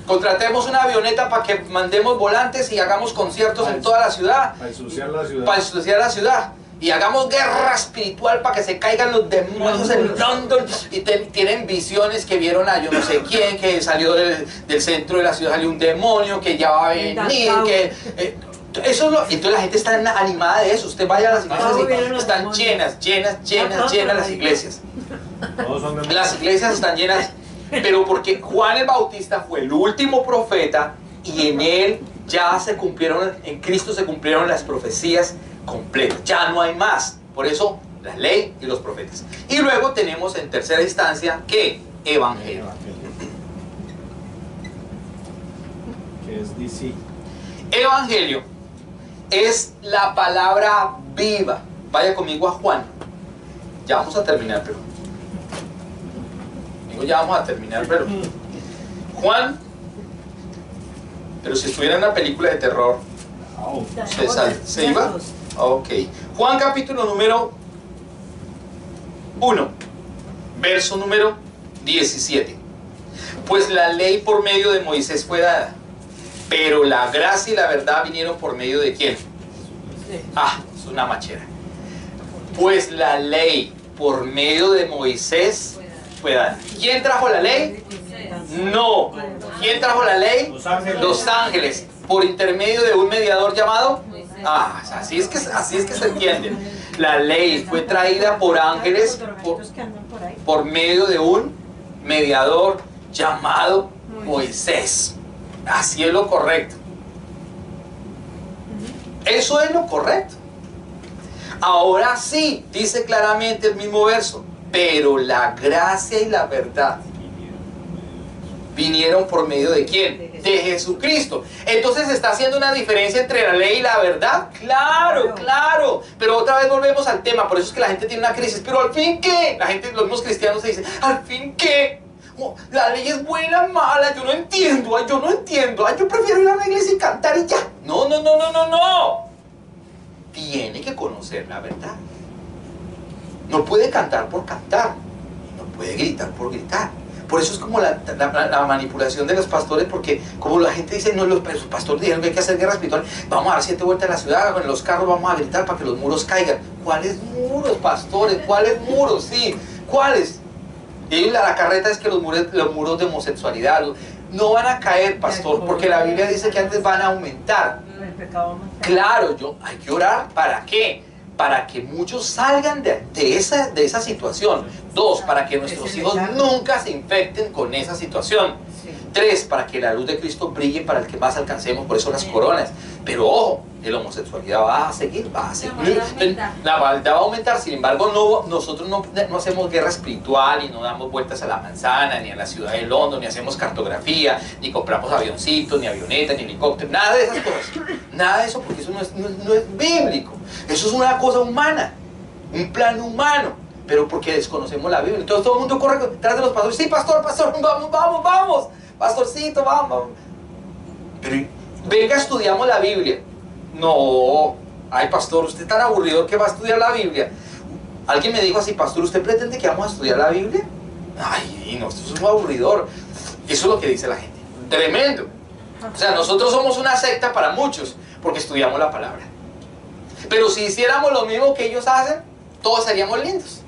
Contratemos una avioneta para que mandemos volantes y hagamos conciertos en toda la ciudad. Para ensuciar la ciudad. Para ensuciar la ciudad. Y hagamos guerra espiritual para que se caigan los demonios en London. Y tienen visiones que vieron a yo no sé quién, que salió del centro de la ciudad, salió un demonio, que ya va a venir, que... eso es entonces la gente está animada de eso. Usted vaya a las iglesias y están llenas las iglesias. Las iglesias están llenas. Pero porque Juan el Bautista fue el último profeta, y en él ya en Cristo se cumplieron las profecías completa, ya no hay más. Por eso la ley y los profetas. Y luego tenemos en tercera instancia, ¿qué? Evangelio. Que es DC. Evangelio es la palabra viva. Vaya conmigo a Juan. Ya vamos a terminar, pero... Digo, ya vamos a terminar, pero... Juan... Pero si estuviera en una película de terror, ¿se iba? Ok. Juan capítulo número 1, verso número 17. Pues la ley por medio de Moisés fue dada, pero la gracia y la verdad vinieron por medio de ¿quién? Ah, es una machera. Pues la ley por medio de Moisés fue dada. ¿Quién trajo la ley? No. ¿Quién trajo la ley? Los ángeles. Los ángeles. Por intermedio de un mediador llamado... Ah, así es que se entiende. La ley fue traída por ángeles por medio de un mediador llamado Moisés. Así es lo correcto. Eso es lo correcto. Ahora sí, dice claramente el mismo verso, pero la gracia y la verdad vinieron por medio de ¿quién? De Jesucristo. Entonces está haciendo una diferencia entre la ley y la verdad. Claro, claro. Pero otra vez volvemos al tema. Por eso es que la gente tiene una crisis. Pero al fin ¿qué? La gente, los mismos cristianos se dicen, al fin ¿qué? Oh, la ley es buena, mala, yo no entiendo, ay, yo no entiendo, ay, yo prefiero ir a la iglesia y cantar y ya. No, no, no, no, no, no. Tiene que conocer la verdad. No puede cantar por cantar. No puede gritar por gritar. Por eso es como la manipulación de los pastores, porque como la gente dice, no, los pastores dijeron que hay que hacer guerra espiritual, vamos a dar 7 vueltas en la ciudad, con los carros vamos a gritar para que los muros caigan. ¿Cuáles muros, pastores? ¿Cuáles muros? Sí, ¿cuáles? Y la carreta es que los muros de homosexualidad no van a caer, pastor, porque la Biblia dice que antes van a aumentar. Claro, hay que orar. ¿Para qué? Para que muchos salgan de esa situación. 2, para que nuestros hijos nunca se infecten con esa situación. 3, para que la luz de Cristo brille para el que más alcancemos, por eso las coronas. Pero ojo, la homosexualidad va a seguir. La maldad va a aumentar. Sin embargo, nosotros no hacemos guerra espiritual y no damos vueltas a la manzana, ni a la ciudad de Londres, ni hacemos cartografía, ni compramos avioncitos, ni avionetas, ni helicópteros, nada de esas cosas. Nada de eso, porque eso no es bíblico. Eso es una cosa humana, un plan humano, pero porque desconocemos la Biblia. Entonces todo el mundo corre detrás de los pastores. Sí, pastor, vamos. Pastorcito, vamos. Pero venga, estudiamos la Biblia. No, ay, pastor, usted es tan aburrido que va a estudiar la Biblia. Alguien me dijo así, pastor, ¿usted pretende que vamos a estudiar la Biblia? Ay, no, esto es un aburridor. Eso es lo que dice la gente. Tremendo. O sea, nosotros somos una secta para muchos, porque estudiamos la palabra. Pero si hiciéramos lo mismo que ellos hacen, todos seríamos lindos.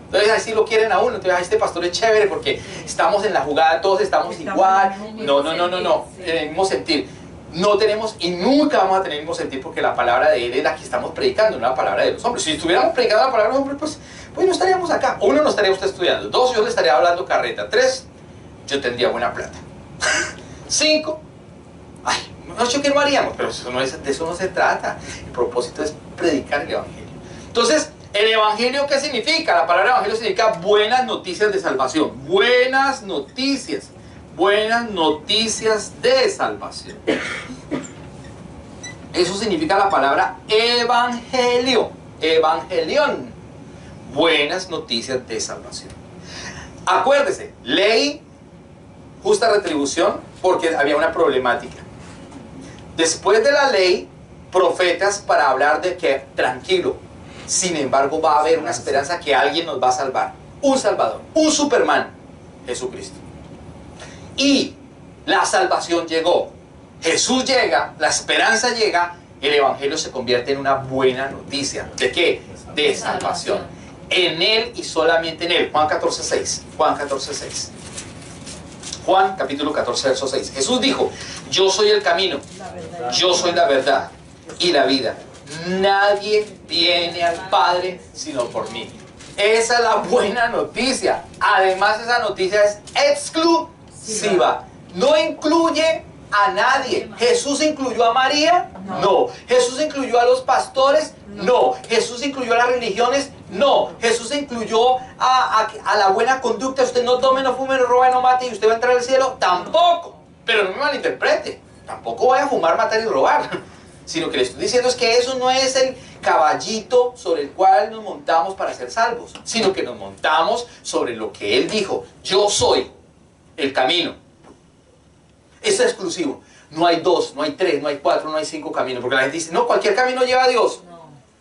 Entonces así lo quieren a uno. Entonces este pastor es chévere porque estamos en la jugada, todos estamos igual. No, en el mismo sentir. No tenemos y nunca vamos a tener el mismo sentir, porque la palabra de él es la que estamos predicando, no la palabra de los hombres. Si estuviéramos predicando la palabra de los hombres, pues no estaríamos acá. 1, no estaría usted estudiando. 2, yo le estaría hablando carreta. 3, yo tendría buena plata. 5, ay, no sé qué no haríamos, pero de eso no se trata. El propósito es predicar el evangelio. Entonces, ¿el evangelio qué significa? La palabra evangelio significa buenas noticias de salvación. Buenas noticias de salvación. Eso significa la palabra evangelio, evangelión. Buenas noticias de salvación. Acuérdese, ley, justa retribución, porque había una problemática. Después de la ley, profetas para hablar de que, tranquilo, sin embargo va a haber una esperanza, que alguien nos va a salvar. Un salvador, un Superman, Jesucristo. Y la salvación llegó. Jesús llega, la esperanza llega, el evangelio se convierte en una buena noticia. ¿De qué? De salvación. En él y solamente en él. Juan 14:6. Juan 14:6. Juan capítulo 14, verso 6. Jesús dijo: yo soy el camino, yo soy la verdad y la vida. Nadie viene al Padre sino por mí. Esa es la buena noticia. Además, esa noticia es exclusiva. No incluye A nadie. ¿Jesús incluyó a María? No. ¿Jesús incluyó a los pastores? No. ¿Jesús incluyó a las religiones? No. ¿Jesús incluyó a la buena conducta? Usted no tome, no fume, no robe, no mate y usted va a entrar al cielo. Tampoco. Pero no me malinterprete. Tampoco vaya a fumar, matar y robar. Sino que le estoy diciendo es que eso no es el caballito sobre el cual nos montamos para ser salvos, sino que nos montamos sobre lo que Él dijo. Yo soy el camino. Eso es exclusivo. No hay 2, no hay 3, no hay 4, no hay 5 caminos. Porque la gente dice, no, cualquier camino lleva a Dios.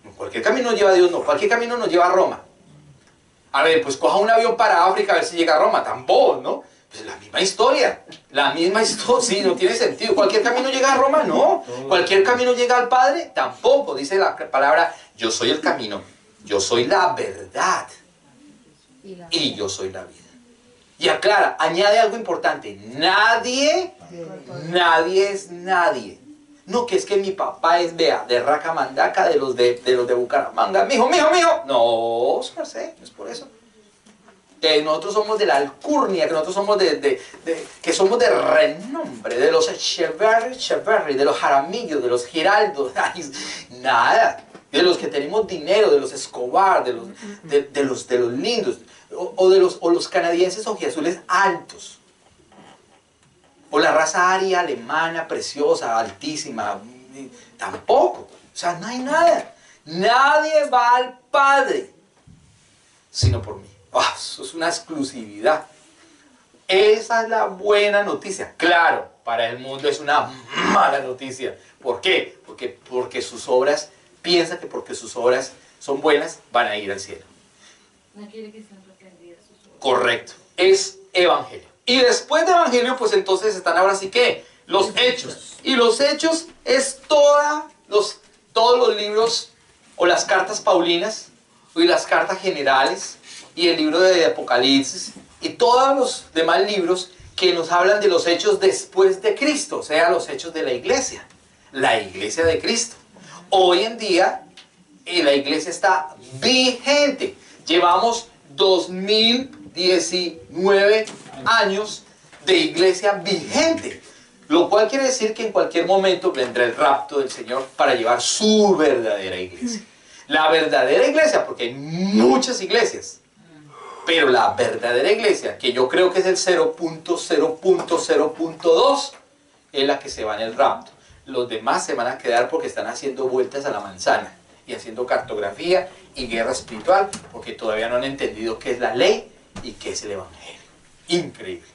No, cualquier camino lleva a Dios, no. Cualquier camino nos lleva a Roma. A ver, pues coja un avión para África a ver si llega a Roma. Tampoco, ¿no? Pues la misma historia. La misma historia, sí, no tiene sentido. ¿Cualquier camino llega a Roma? No. ¿Cualquier camino llega al Padre? Tampoco. Dice la palabra, yo soy el camino, yo soy la verdad y yo soy la vida. Y aclara, añade algo importante. Nadie es nadie. No, que es que mi papá es, vea, de Racamandaca, de los de Bucaramanga. Mijo. No, Sarcé, no es por eso. Que nosotros somos de la alcurnia, que nosotros somos que somos de renombre, de los Echeverry, de los Jaramillo, de los Giraldo, nada. De los que tenemos dinero, de los Escobar, de los lindos. O los canadienses ojiazules altos, o la raza aria alemana preciosa, altísima, tampoco. O sea, no hay nada. Nadie va al Padre sino por mí. Eso es una exclusividad. Esa es la buena noticia. Claro, para el mundo es una mala noticia. ¿Por qué? Porque sus obras, piensa que porque sus obras son buenas, van a ir al cielo. No quiere que sean reprendidas sus obras. Correcto, es evangelio. Y después de evangelio, pues entonces están ahora sí que los hechos. Y los hechos es todos los libros o las cartas paulinas y las cartas generales y el libro de Apocalipsis y todos los demás libros que nos hablan de los hechos después de Cristo, o sea, los hechos de la iglesia de Cristo. Hoy en día la iglesia está vigente. Llevamos 2019 años de iglesia vigente, lo cual quiere decir que en cualquier momento vendrá el rapto del Señor para llevar su verdadera iglesia. La verdadera iglesia, porque hay muchas iglesias, pero la verdadera iglesia, que yo creo que es el 0.0.0.2, es la que se va en el rapto. Los demás se van a quedar porque están haciendo vueltas a la manzana y haciendo cartografía y guerra espiritual, porque todavía no han entendido qué es la ley y qué es el evangelio. Increíble.